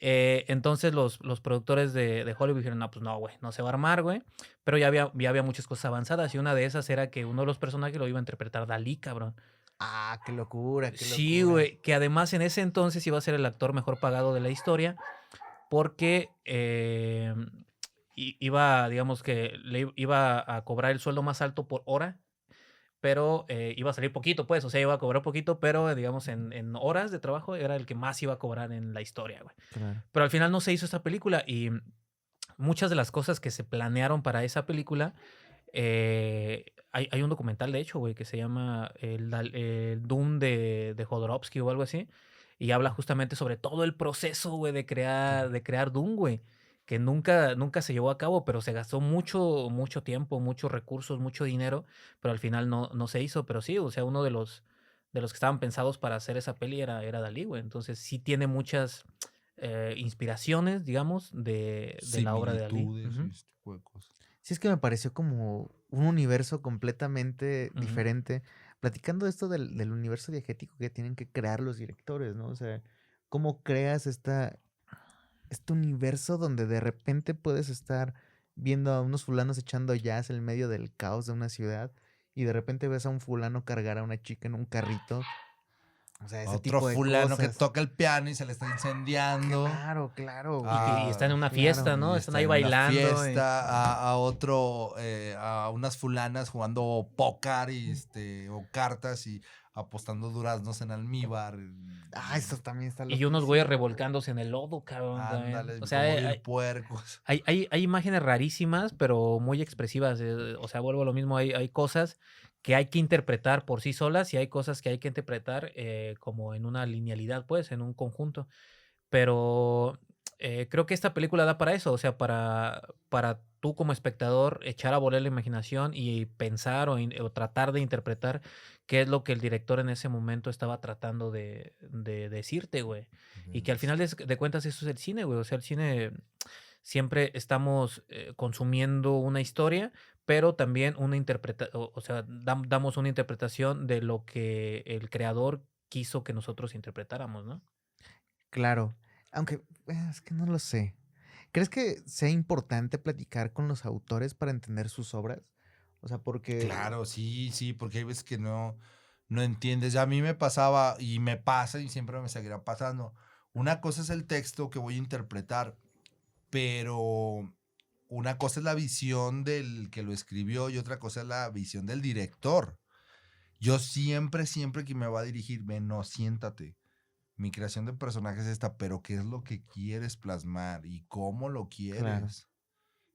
Entonces los productores de Hollywood dijeron, no, pues no, güey, no se va a armar, güey. Pero ya había muchas cosas avanzadas y una de esas era que uno de los personajes lo iba a interpretar Dalí, cabrón. Ah, qué locura, qué Sí, locura. güey, que además en ese entonces iba a ser el actor mejor pagado de la historia porque iba, digamos que le iba a cobrar el sueldo más alto por hora, pero iba a salir poquito, pues, o sea, iba a cobrar poquito, pero digamos en horas de trabajo era el que más iba a cobrar en la historia, güey. Claro. Pero al final no se hizo esta película y muchas de las cosas que se planearon para esa película, hay un documental, de hecho, güey, que se llama el Doom de Jodorowsky o algo así, y habla justamente sobre todo el proceso, güey, de crear Doom, güey, que nunca se llevó a cabo, pero se gastó mucho tiempo, muchos recursos, mucho dinero, pero al final no se hizo, pero sí, o sea, uno de los que estaban pensados para hacer esa peli era Dalí, güey, entonces sí tiene muchas inspiraciones, digamos, de la obra de Dalí. Similitudes y Ujú. ese tipo de cosas. Sí, es que me pareció como un universo completamente Ujú. diferente. Platicando esto del universo diegético que tienen que crear los directores, ¿no? O sea, ¿cómo creas este universo donde de repente puedes estar viendo a unos fulanos echando jazz en medio del caos de una ciudad y de repente ves a un fulano cargar a una chica en un carrito? O sea, ese Otro tipo de fulano que cosas. toca el piano y se le está incendiando. Claro, claro, güey. Y están en una claro. fiesta, ¿no? Y Están está ahí en una bailando. fiesta, a otro, a unas fulanas jugando póker o cartas y apostando duraznos en almíbar. Ah, eso también está Y unos güeyes loquísimo, güey. revolcándose en el lodo, cabrón. También. Ándale, O sea, como vil puercos. hay imágenes rarísimas, pero muy expresivas. O sea, vuelvo a lo mismo. Hay cosas que hay que interpretar por sí solas y hay cosas que hay que interpretar como en una linealidad, pues, en un conjunto. Pero creo que esta película da para eso, o sea, para tú como espectador echar a volar la imaginación y pensar o tratar de interpretar qué es lo que el director en ese momento estaba tratando de decirte, güey. Y que al final de cuentas eso es el cine, güey. O sea, el cine siempre estamos consumiendo una historia, pero también una o sea, damos una interpretación de lo que el creador quiso que nosotros interpretáramos, ¿no? Claro, aunque es que no lo sé. ¿Crees que sea importante platicar con los autores para entender sus obras? O sea, porque Claro, sí, porque hay veces que no entiendes. Ya a mí me pasaba y me pasa y siempre me seguirá pasando. Una cosa es el texto que voy a interpretar, pero una cosa es la visión del que lo escribió y otra cosa es la visión del director. Yo siempre que me va a dirigir, ven, no, siéntate. Mi creación de personajes es esta, pero ¿qué es lo que quieres plasmar y cómo lo quieres? Claro.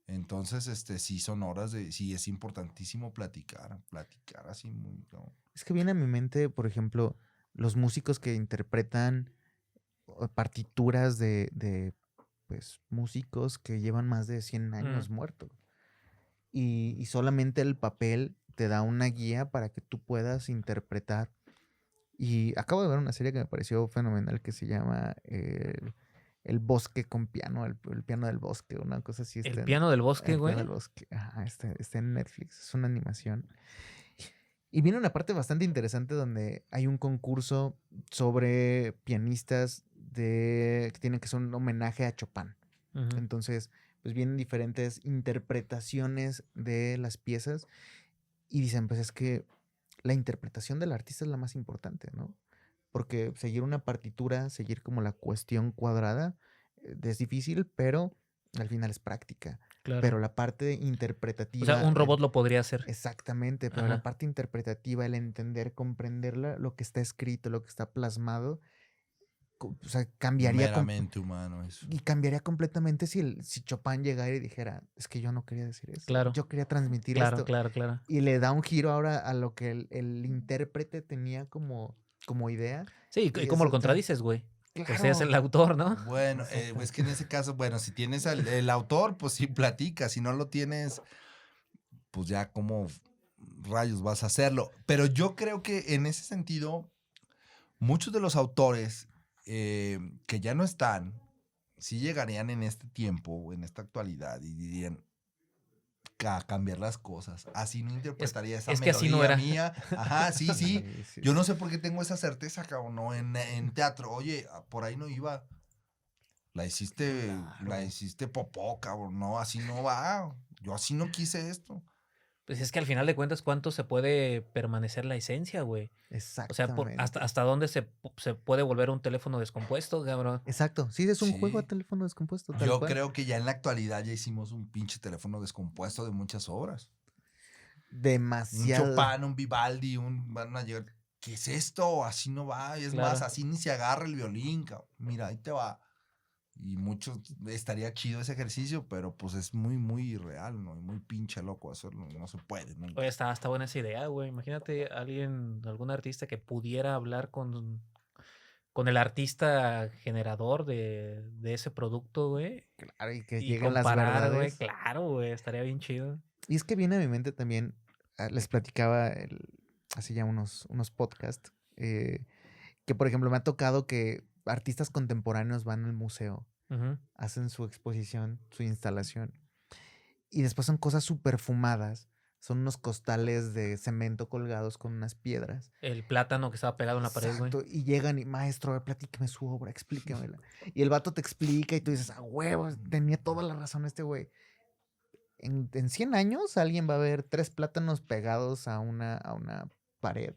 Entonces, sí son horas sí es importantísimo platicar así muy, ¿no? es que viene a mi mente, por ejemplo, los músicos que interpretan partituras de pues, músicos que llevan más de 100 años muertos. Y solamente el papel te da una guía para que tú puedas interpretar. Y acabo de ver una serie que me pareció fenomenal que se llama El Bosque con Piano, el piano del bosque, una cosa así. El piano del bosque, El güey. piano del bosque, ajá, está en Netflix, es una animación. Y viene una parte bastante interesante donde hay un concurso sobre pianistas que tienen que ser un homenaje a Chopin. Ujú. Entonces, pues vienen diferentes interpretaciones de las piezas y dicen, pues es que la interpretación del artista es la más importante, ¿no? Porque seguir una partitura, seguir como la cuestión cuadrada, es difícil, pero al final es práctica. Claro. Pero la parte O interpretativa... sea, un robot lo podría hacer. Exactamente, pero Ajá. la parte interpretativa, el entender, comprenderla, lo que está escrito, lo que está plasmado, o sea, cambiaría Meramente humano eso. y cambiaría completamente si Chopin llegara y dijera, es que yo no quería decir eso, Claro. yo quería transmitir Claro, esto. claro. Y le da un giro ahora a lo que el intérprete tenía como idea. Sí, Y ¿y cómo eso lo está- contradices, güey? Pues es Claro. el autor, ¿no? Bueno, Exacto. es que en ese caso, bueno, si tienes el autor, pues sí platica. Si no lo tienes, pues ya como rayos vas a hacerlo? Pero yo creo que en ese sentido, muchos de los autores que ya no están, sí llegarían en este tiempo, en esta actualidad, y dirían a cambiar las cosas. Así no interpretaría esa es que así no melodía era. mía. Ajá, sí. Sí. Yo no sé por qué tengo esa certeza, cabrón, ¿no? En teatro, oye, por ahí no iba. La hiciste popó, cabrón. No, así no va. Yo así no quise esto. Pues es que al final de cuentas, ¿cuánto se puede permanecer la esencia, güey? O sea, Exactamente. hasta dónde se puede volver un teléfono descompuesto, cabrón. Exacto. Sí, es un juego a Sí. teléfono descompuesto, tal Yo cual. creo que ya en la actualidad ya hicimos un pinche teléfono descompuesto de muchas obras. Un Demasiado. Chopin, un Vivaldi, van a llegar. ¿Qué es esto? Así no va. Es Claro. más, así ni se agarra el violín, cabrón. Mira, ahí te va. Y mucho, estaría chido ese ejercicio, pero pues es muy, muy irreal, ¿no? Y muy pinche loco hacerlo. No se puede, ¿no? Oye, está buena esa idea, güey. Imagínate algún artista que pudiera hablar con el artista generador de ese producto, güey. Claro, y que Y lleguen las comparar, güey. verdades. Claro, güey. Estaría bien chido. Y es que viene a mi mente también, les platicaba hace ya unos podcasts, que por ejemplo me ha tocado que artistas contemporáneos van al museo, Ujú. hacen su exposición, su instalación, y después son cosas súper fumadas. Son unos costales de cemento colgados con unas piedras. El plátano que estaba pegado en la pared, güey. Exacto. Y llegan y, maestro, a ver, platíqueme su obra, explíquemela. Y el vato te explica y tú dices, ah, huevos, tenía toda la razón este güey. En 100 años alguien va a ver 3 plátanos pegados a una pared.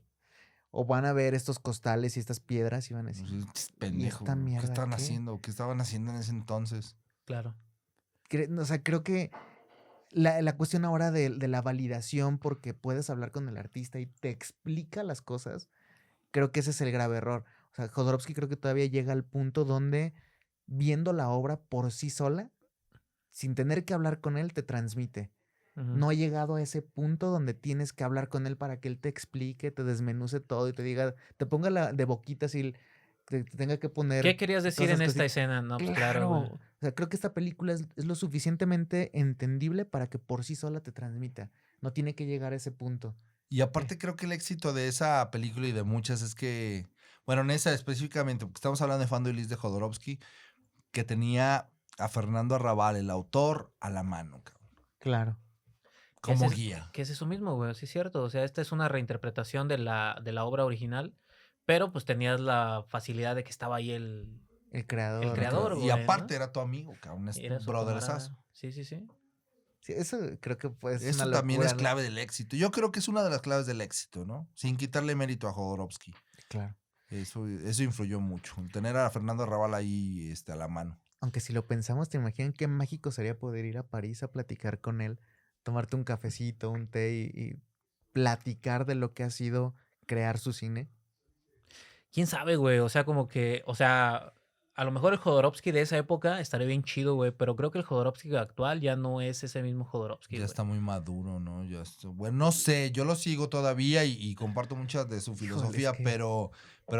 O van a ver estos costales y estas piedras y van a decir, Pues, ¿y pendejo, esta ¿qué mierda estaban qué? haciendo? ¿Qué estaban haciendo en ese entonces? Claro. O sea, creo que la cuestión ahora de la validación, porque puedes hablar con el artista y te explica las cosas, creo que ese es el grave error. O sea, Jodorowsky creo que todavía llega al punto donde, viendo la obra por sí sola, sin tener que hablar con él, te transmite. Ujú. No ha llegado a ese punto donde tienes que hablar con él para que él te explique, te desmenuce todo y te diga, te ponga de boquitas y te tenga que poner ¿Qué querías decir en esta cositas. escena? No, pues Claro. claro, güey. O sea, creo que esta película es lo suficientemente entendible para que por sí sola te transmita. No tiene que llegar a ese punto. Y aparte creo que el éxito de esa película y de muchas es que, bueno, en esa específicamente, porque estamos hablando de Fando y Lis de Jodorowsky, que tenía a Fernando Arrabal, el autor, a la mano, cabrón, Claro. como guía. Que es eso mismo, güey, sí es cierto. O sea, esta es una reinterpretación de la obra original, pero pues tenías la facilidad de que estaba ahí el El creador. creador, Y güey, aparte ¿no? era tu amigo, cabrón, es Era tu su brotherzazo. camarada. Sí, sí, sí. Sí, eso creo que pues es Eso una también locura, es ¿no? clave del éxito. Yo creo que es una de las claves del éxito, ¿no? Sin quitarle mérito a Jodorowsky. Claro. Eso influyó mucho. Tener a Fernando Arrabal ahí a la mano. Aunque si lo pensamos, ¿te imaginan qué mágico sería poder ir a París a platicar con él, tomarte un cafecito, un té y platicar de lo que ha sido crear su cine? ¿Quién sabe, güey? O sea, como que, o sea, a lo mejor el Jodorowsky de esa época estaría bien chido, güey, pero creo que el Jodorowsky actual ya no es ese mismo Jodorowsky, Ya güey. está muy maduro, ¿no? Bueno, no sé, yo lo sigo todavía y comparto muchas de su Híjole, filosofía, es que- pero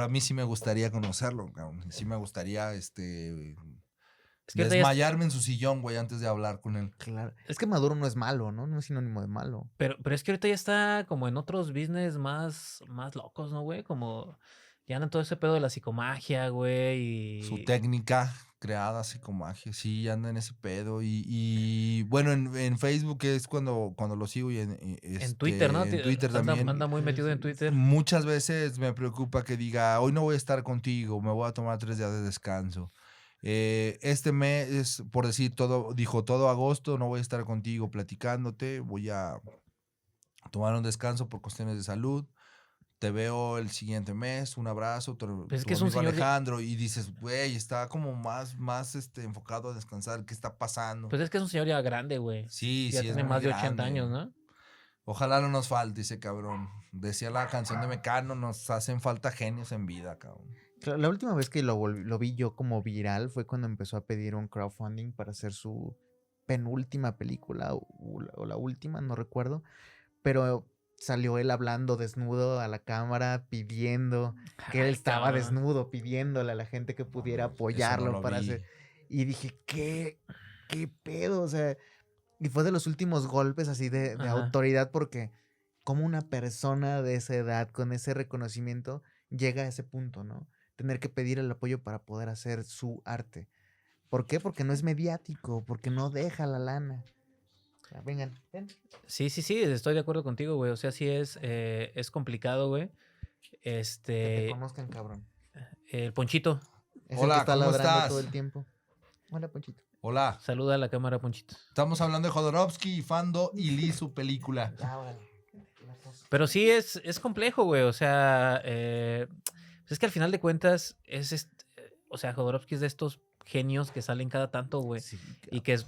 a mí sí me gustaría conocerlo, cabrón. Sí me gustaría, Es que ahorita ya desmayarme en su sillón, güey, antes de hablar con él. Claro. Es que Maduro no es malo, ¿no? No es sinónimo de malo. pero es que ahorita ya está como en otros business más locos, ¿no, güey? Como ya anda en todo ese pedo de la psicomagia, güey, Su y técnica creada, psicomagia, sí, anda en ese pedo. Y bueno, en Facebook es cuando lo sigo y en Twitter, ¿no? en Twitter Anda, también. anda muy metido en Twitter. Muchas veces me preocupa que diga, hoy no voy a estar contigo, me voy a tomar 3 días de descanso. Este mes, por decir dijo todo agosto, no voy a estar contigo platicándote, voy a tomar un descanso por cuestiones de salud. Te veo el siguiente mes, un abrazo, tu Pues es que es un amigo señor Alejandro, y dices, güey, está como más enfocado a descansar, ¿qué está pasando? Pues es que es un señor ya grande, güey. Sí, Ya sí, es tiene muy más de 80 grande. años, ¿no? Ojalá no nos falte ese cabrón. Decía la canción de Mecano, nos hacen falta genios en vida, cabrón. Claro, la última vez que lo vi yo como viral fue cuando empezó a pedir un crowdfunding para hacer su penúltima película o la última, no recuerdo. Pero salió él hablando desnudo a la cámara, pidiendo que él Ay, estaba cabrón. desnudo, pidiéndole a la gente que pudiera Eso no apoyarlo lo para vi. hacer. Y dije, ¿qué pedo? O sea, y fue de los últimos golpes así de Ajá. autoridad porque cómo una persona de esa edad, con ese reconocimiento, llega a ese punto, ¿no? Tener que pedir el apoyo para poder hacer su arte. ¿Por qué? Porque no es mediático, porque no deja la lana. Ya, vengan, ven. Sí, estoy de acuerdo contigo, güey. O sea, sí es complicado, güey. Que te conozcan, cabrón. El Ponchito. Es el que Hola, está ¿cómo ladrando estás? todo el tiempo. Hola, Ponchito. Hola. Saluda a la cámara, Ponchito. Estamos hablando de Jodorowsky, Fando y Lee, su película. Ya, órale. Pero sí es complejo, güey. O sea, pues es que al final de cuentas o sea, Jodorowsky es de estos genios que salen cada tanto, güey. Sí, Y que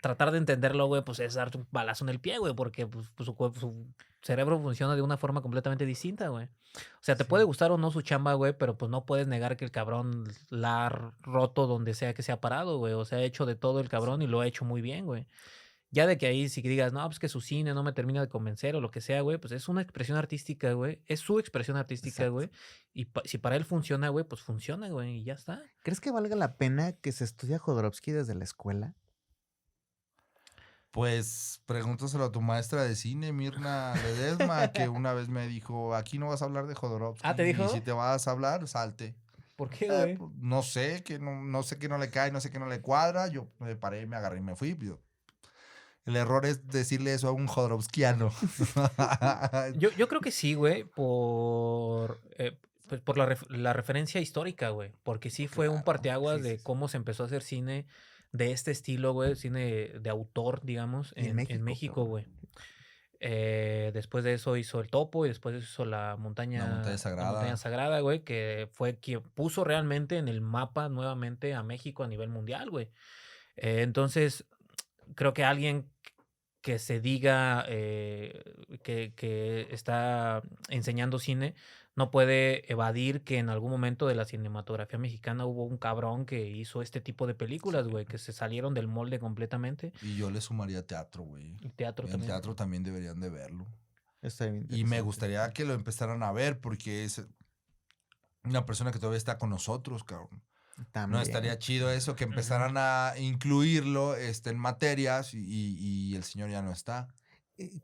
tratar de entenderlo, güey, pues es darte un balazo en el pie, güey, porque pues, su cerebro funciona de una forma completamente distinta, güey. O sea, te Sí. puede gustar o no su chamba, güey, pero pues no puedes negar que el cabrón la ha roto donde sea que se ha parado, güey. O sea, ha hecho de todo el cabrón y lo ha hecho muy bien, güey. Ya de que ahí si digas, no, pues que su cine no me termina de convencer o lo que sea, güey, pues es una expresión artística, güey. Es su expresión artística, Exacto. güey. Y si para él funciona, güey, pues funciona, güey, y ya está. ¿Crees que valga la pena que se estudie a Jodorowsky desde la escuela? Pues pregúntaselo a tu maestra de cine, Mirna Ledesma, que una vez me dijo, aquí no vas a hablar de Jodorowsky. Ah, ¿te dijo? Y si te vas a hablar, salte. ¿Por qué, güey? Pues, no sé, no sé qué no le cae, no sé qué no le cuadra. Yo me paré, me agarré y me fui. El error es decirle eso a un Jodorowskiano. Yo creo que sí, güey, pues por la referencia histórica, güey. Porque sí fue un Claro, parteaguas sí, de sí. cómo se empezó a hacer cine de este estilo, güey. Cine de autor, digamos, Y en en México, cabrón. güey. Después de eso hizo El Topo y después de eso hizo La montaña La Montaña sagrada. Sagrada, güey, que fue quien puso realmente en el mapa nuevamente a México a nivel mundial, güey. Entonces, creo que alguien que se diga que está enseñando cine no puede evadir que en algún momento de la cinematografía mexicana hubo un cabrón que hizo este tipo de películas, güey, que se salieron del molde completamente. Y yo le sumaría teatro, güey. El teatro En también. teatro también deberían de verlo. Está bien Y me interesante. gustaría que lo empezaran a ver porque es una persona que todavía está con nosotros, cabrón. No También. estaría chido eso, que empezaran a incluirlo en materias y el señor ya no está.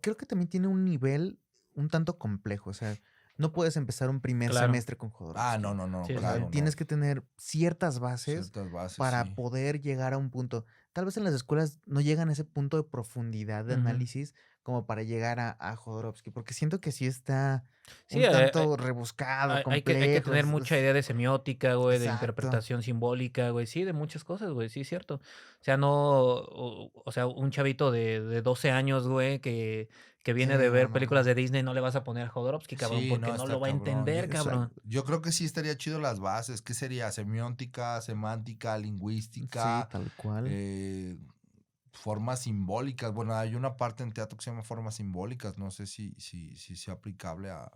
Creo que también tiene un nivel un tanto complejo. O sea, no puedes empezar un primer Claro. semestre con Jodorowsky. Ah, no, Sí, O sea, claro, tienes no. que tener ciertas bases Ciertas bases, para sí. poder llegar a un punto. Tal vez en las escuelas no llegan a ese punto de profundidad de Ujú. análisis como para llegar a Jodorowsky, porque siento que sí está Sí, un tanto rebuscado, hay que complejo. tener mucha idea de semiótica, güey, de Exacto. interpretación simbólica, güey, sí, de muchas cosas, güey, sí, es cierto. O sea, o sea, un chavito de 12 años, güey, que viene de Sí, ver no, películas no. de Disney, no le vas a poner a Jodorowsky, cabrón, Sí, porque no, no está lo va a cabrón. entender, cabrón. Yo creo que sí estaría chido las bases. ¿Qué sería? Semiótica, semántica, Sí, lingüística, tal cual. formas simbólicas. Bueno, hay una parte en teatro que se llama formas simbólicas. No sé si sea aplicable a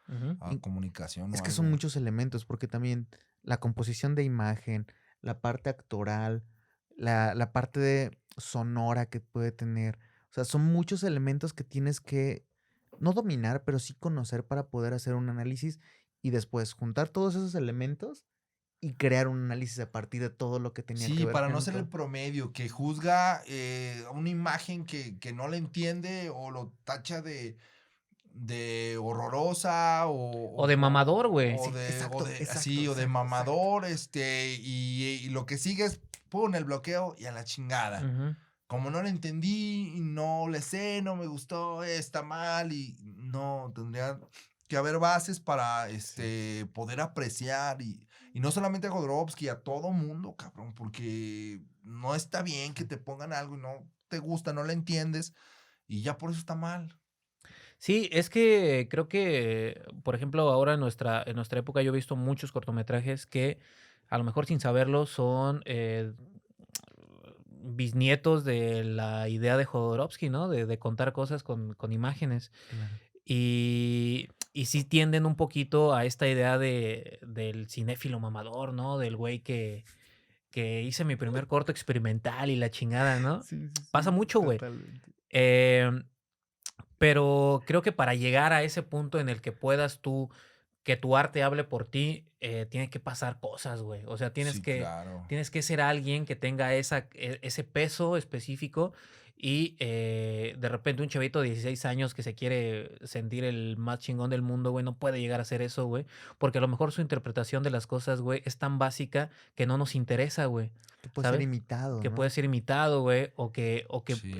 Ujú. Y comunicación es o que son algo. muchos elementos, porque también la composición de imagen, la parte actoral, la parte de sonora que puede tener. O sea, son muchos elementos que tienes que no dominar, pero sí conocer para poder hacer un análisis y después juntar todos esos elementos y crear un análisis a partir de todo lo que tenía que Sí, ver para no ser el junto. promedio, que juzga una imagen que no le entiende o lo tacha de horrorosa O de mamador, güey. Sí, exacto, así, o de exacto. mamador, y lo que sigue es, pum, el bloqueo y a la chingada. Ujú. Como no le entendí, no le sé, no me gustó, está mal, y no, tendría que haber bases para poder apreciar, y no solamente a Jodorowsky, a todo mundo, cabrón, porque no está bien que te pongan algo y no te gusta, no le entiendes, y ya por eso está mal. Sí, es que creo que, por ejemplo, ahora en nuestra época yo he visto muchos cortometrajes que a lo mejor sin saberlo son bisnietos de la idea de Jodorowsky, ¿no? De contar cosas con imágenes. Claro. Y sí tienden un poquito a esta idea del cinéfilo mamador, ¿no? Del güey que hice mi primer corto experimental y la chingada, ¿no? Sí, Pasa mucho, güey. totalmente. Em, pero creo que para llegar a ese punto en el que puedas tú, que tu arte hable por ti, tiene que pasar cosas, güey. O sea, Sí, claro. tienes que ser alguien que tenga ese peso específico y de repente un chavito de 16 años que se quiere sentir el más chingón del mundo, güey, no puede llegar a hacer eso, güey, porque a lo mejor su interpretación de las cosas, güey, es tan básica que no nos interesa, güey, Que puede ser ¿sabes? imitado, Que ¿no? puede ser imitado, güey, Sí.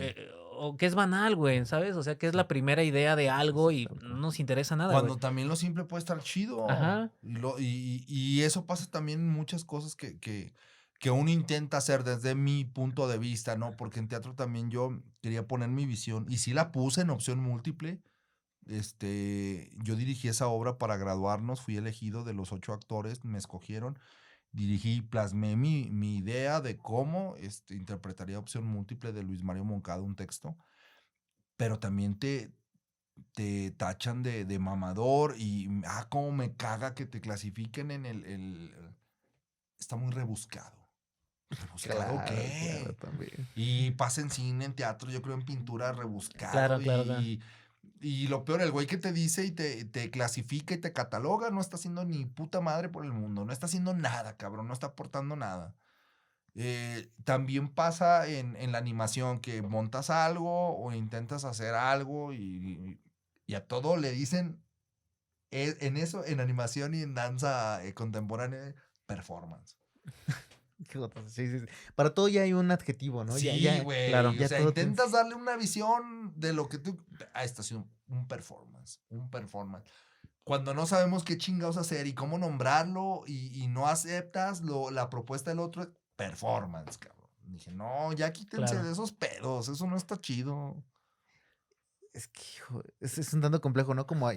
o que es banal, güey, ¿sabes? O sea, que es la primera idea de algo y tal cual. no nos interesa nada, güey. Cuando también lo simple puede estar chido. Ajá. Y eso pasa también en muchas cosas que uno intenta hacer desde mi punto de vista, ¿no? Porque en teatro también yo quería poner mi visión y sí la puse en opción múltiple. Yo dirigí esa obra para graduarnos, fui elegido de los 8 actores, me escogieron, dirigí, plasmé mi idea de cómo interpretaría opción múltiple de Luis Mario Moncada un texto, pero también te tachan de mamador y cómo me caga que te clasifiquen en está muy rebuscado. ¿Rebuscado Claro, qué? también. Y pasa en cine, en teatro, yo creo en pintura, rebuscado. Claro, claro, claro. Y lo peor, el güey que te dice y te clasifica y te cataloga, no está haciendo ni puta madre por el mundo, no está haciendo nada, cabrón, no está aportando nada. También pasa en la animación que montas algo o intentas hacer algo y a todo le dicen, en eso, en animación y en danza contemporánea, performance. Qué jotas, sí, sí, sí. Para todo ya hay un adjetivo, ¿no? Sí, ya, güey. claro. O ya sea, todo intentas darle una visión de lo que tú. Esto ha sido un performance. Un performance. Cuando no sabemos qué chingados hacer y cómo nombrarlo y no aceptas la propuesta del otro, performance, cabrón. Dije, no, ya quítense Claro. de esos pedos. Eso no está chido. Es que, hijo, es un tanto complejo, ¿no? Como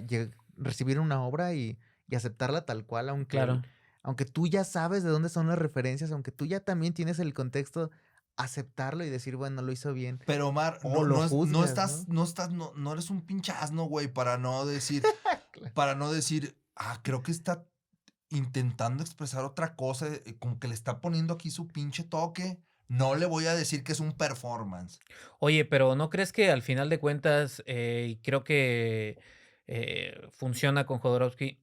recibir una obra y aceptarla tal cual, Claro. aunque tú ya sabes de dónde son las referencias, aunque tú ya también tienes el contexto, aceptarlo y decir, bueno, lo hizo bien. Pero Omar, O lo juzgas, no eres un pinche asno, güey, para no decir, creo que está intentando expresar otra cosa, como que le está poniendo aquí su pinche toque. No le voy a decir que es un performance. Oye, pero ¿no crees que al final de cuentas, y creo que funciona con Jodorowsky?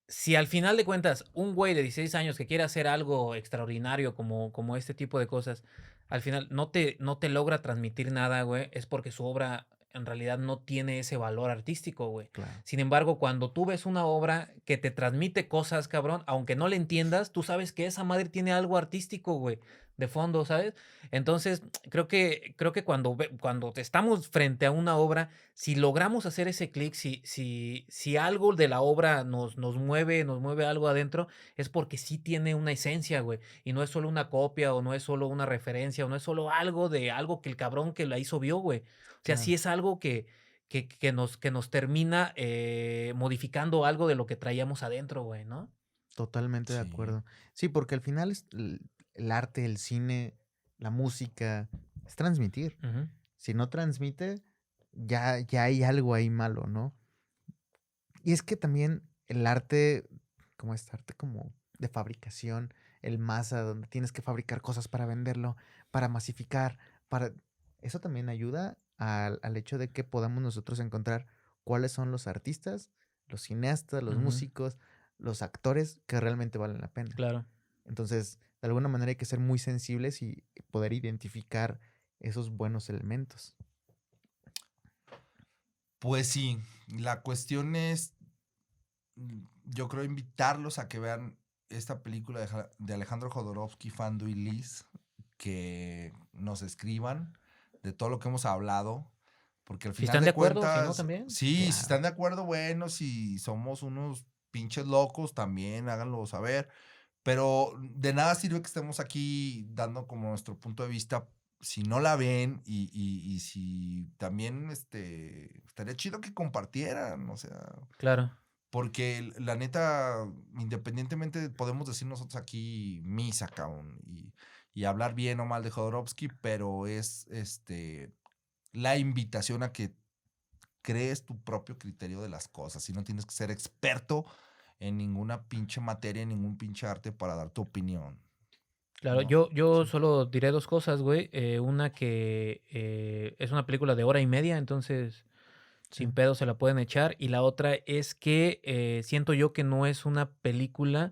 Si al final de cuentas un güey de 16 años que quiere hacer algo extraordinario como este tipo de cosas, al final no te logra transmitir nada, güey, es porque su obra en realidad no tiene ese valor artístico, güey. Claro. Sin embargo, cuando tú ves una obra que te transmite cosas, cabrón, aunque no le entiendas, tú sabes que esa madre tiene algo artístico, güey, de fondo, ¿sabes? Entonces, creo que cuando estamos frente a una obra, si logramos hacer ese clic, si algo de la obra nos mueve algo adentro, es porque sí tiene una esencia, güey. Y no es solo una copia, o no es solo una referencia, o no es solo algo de algo que el cabrón que la hizo vio, güey. O sea, Claro. sí es algo que nos termina modificando algo de lo que traíamos adentro, güey, ¿no? Totalmente de Sí. acuerdo. Sí, porque al final el arte, el cine, la música, es transmitir. Ujú. Si no transmite, ya hay algo ahí malo, ¿no? Y es que también el arte, como este arte como de fabricación, el masa, donde tienes que fabricar cosas para venderlo, para masificar, eso también ayuda al hecho de que podamos nosotros encontrar cuáles son los artistas, los cineastas, los Ujú. músicos, los actores que realmente valen la pena. Claro. Entonces, de alguna manera hay que ser muy sensibles y poder identificar esos buenos elementos. Pues sí, la cuestión es, yo creo invitarlos a que vean esta película de Alejandro Jodorowsky, Fando y Liz, que nos escriban de todo lo que hemos hablado, porque al Si final están de de acuerdo, si no, cuentas, también. sí, Claro. si están de acuerdo, bueno, si somos unos pinches locos, también háganlo saber, pero de nada sirve que estemos aquí dando como nuestro punto de vista si no la ven y si también estaría chido que compartieran, o sea, Claro. porque la neta, independientemente podemos decir nosotros aquí misa, cabrón, y hablar bien o mal de Jodorowsky, pero es la invitación a que crees tu propio criterio de las cosas y no tienes que ser experto en ninguna pinche materia, en ningún pinche arte para dar tu opinión. Claro, No, yo sí. solo diré dos cosas, güey. Una que es una película de hora y media, entonces sin Sí. pedo se la pueden echar. Y la otra es que siento yo que no es una película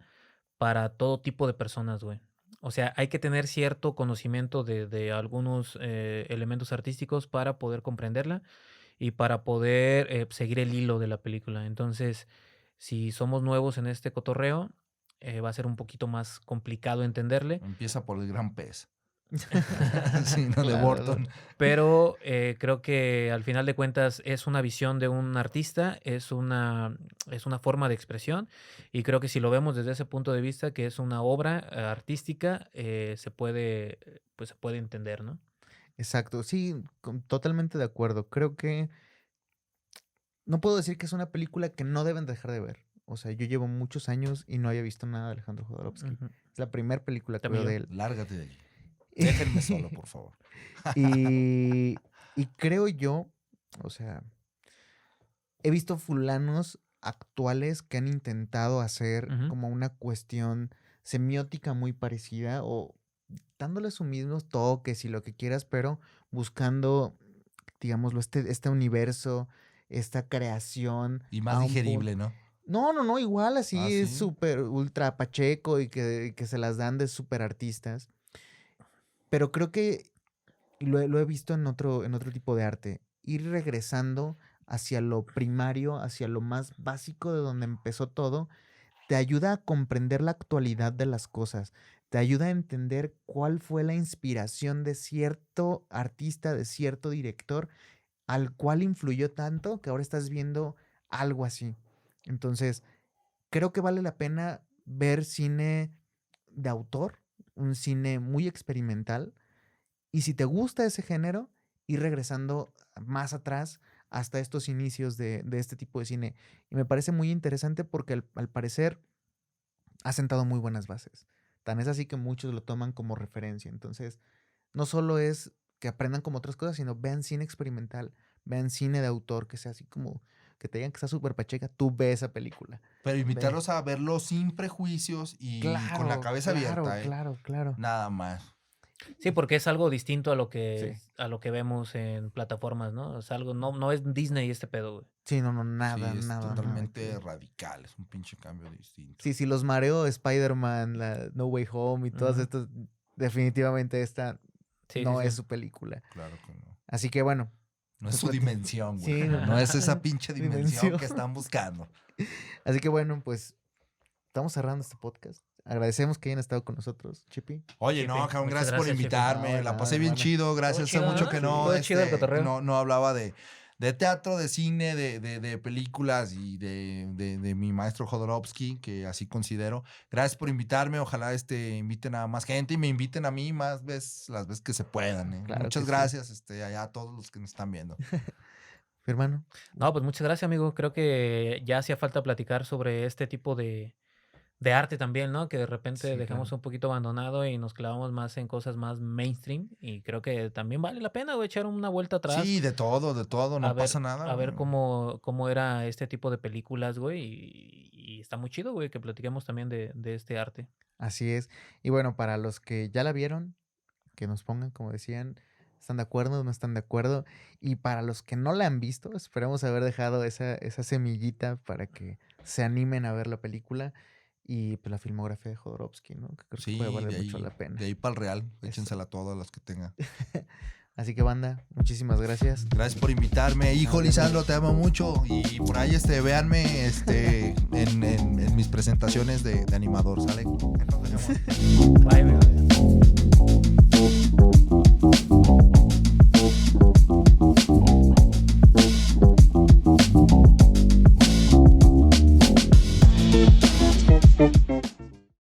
para todo tipo de personas, güey. O sea, hay que tener cierto conocimiento de algunos elementos artísticos para poder comprenderla y para poder seguir el hilo de la película. Entonces, si somos nuevos en este cotorreo, va a ser un poquito más complicado entenderle. Empieza por el gran pez. Sí, no, de Claro, Burton. Pero creo que al final de cuentas es una visión de un artista, es una forma de expresión y creo que si lo vemos desde ese punto de vista, que es una obra artística, pues se puede entender, ¿no? Exacto, sí, totalmente de acuerdo. Creo que no puedo decir que es una película que no deben dejar de ver. O sea, yo llevo muchos años y no había visto nada de Alejandro Jodorowsky. Ujú. Es la primera película que También veo de yo. él. Lárgate de allí. Déjenme solo, por favor. Y, y creo yo, o sea, he visto fulanos actuales que han intentado hacer Ujú. como una cuestión semiótica muy parecida o dándole sus mismos toques y lo que quieras, pero buscando, digámoslo, este universo, esta creación Y más a un digerible, punto. ¿no? No, igual así Ah, es sí. súper ultra pacheco y que se las dan de súper artistas. Pero creo que lo he visto en otro tipo de arte. Ir regresando hacia lo primario, hacia lo más básico de donde empezó todo, te ayuda a comprender la actualidad de las cosas. Te ayuda a entender cuál fue la inspiración de cierto artista, de cierto director, al cual influyó tanto que ahora estás viendo algo así. Entonces, creo que vale la pena ver cine de autor, un cine muy experimental, y si te gusta ese género, ir regresando más atrás hasta estos inicios de este tipo de cine. Y me parece muy interesante porque al parecer ha sentado muy buenas bases. Tan es así que muchos lo toman como referencia. Entonces, no solo es que aprendan como otras cosas, sino vean cine experimental, vean cine de autor, que sea así como que te digan que está súper pacheca, tú ve esa película. Pero Ve. invitarlos a verlo sin prejuicios y con la Claro, cabeza claro, abierta, ¿eh? claro, claro. Nada más. Sí, porque es algo distinto a lo Sí. que vemos en plataformas, ¿no? Es algo, no es Disney este pedo, güey. Sí, no, Sí, nada, es nada, nada totalmente que... radical. Es un pinche cambio distinto. Sí, si los mareó Spider-Man, la No Way Home y todas Ujú. estas, definitivamente esta Sí, no sí, es sí. su película. Claro que no. Así que bueno, No es pues su plati- dimensión, güey. Sí, No es esa pinche dimensión dimensión. que están buscando. Así que bueno, pues estamos cerrando este podcast. Agradecemos que hayan estado con nosotros, Chippy. Oye, Chipi, no, cabrón, muchas gracias por gracias, Chipi. invitarme. No, La nada, pasé bien hermano. chido. Gracias. Hace chido, mucho ¿no? que Sí. no, Todo chido el cotorreo. no hablaba de teatro, de cine, de películas y de mi maestro Jodorowsky, que así considero. Gracias por invitarme. Ojalá inviten a más gente y me inviten a mí más veces, las veces que se puedan. ¿Eh? Claro Muchas que sí. gracias allá a todos los que nos están viendo. Mi hermano. No, pues muchas gracias, amigo. Creo que ya hacía falta platicar sobre este tipo de arte también, ¿no? Que de repente Sí, dejamos claro. un poquito abandonado y nos clavamos más en cosas más mainstream. Y creo que también vale la pena, güey, echar una vuelta atrás. Sí, de todo, no a ver, pasa nada. a ver güey. cómo era este tipo de películas, güey. Y está muy chido, güey, que platiquemos también de este arte. Así es. Y bueno, para los que ya la vieron, que nos pongan, como decían, ¿están de acuerdo o no están de acuerdo? Y para los que no la han visto, esperemos haber dejado esa semillita para que se animen a ver la película y pues, la filmografía de Jodorowsky, ¿no? Que creo que puede Sí, valer mucho la pena. de ahí para el real. Eso. Échensela a todas las que tengan. Así que banda, muchísimas gracias. Gracias por invitarme. Hijo Lisandro, te amo mucho. Y por ahí véanme en mis presentaciones de animador. ¿Sale? Nos vemos. Bye, güey.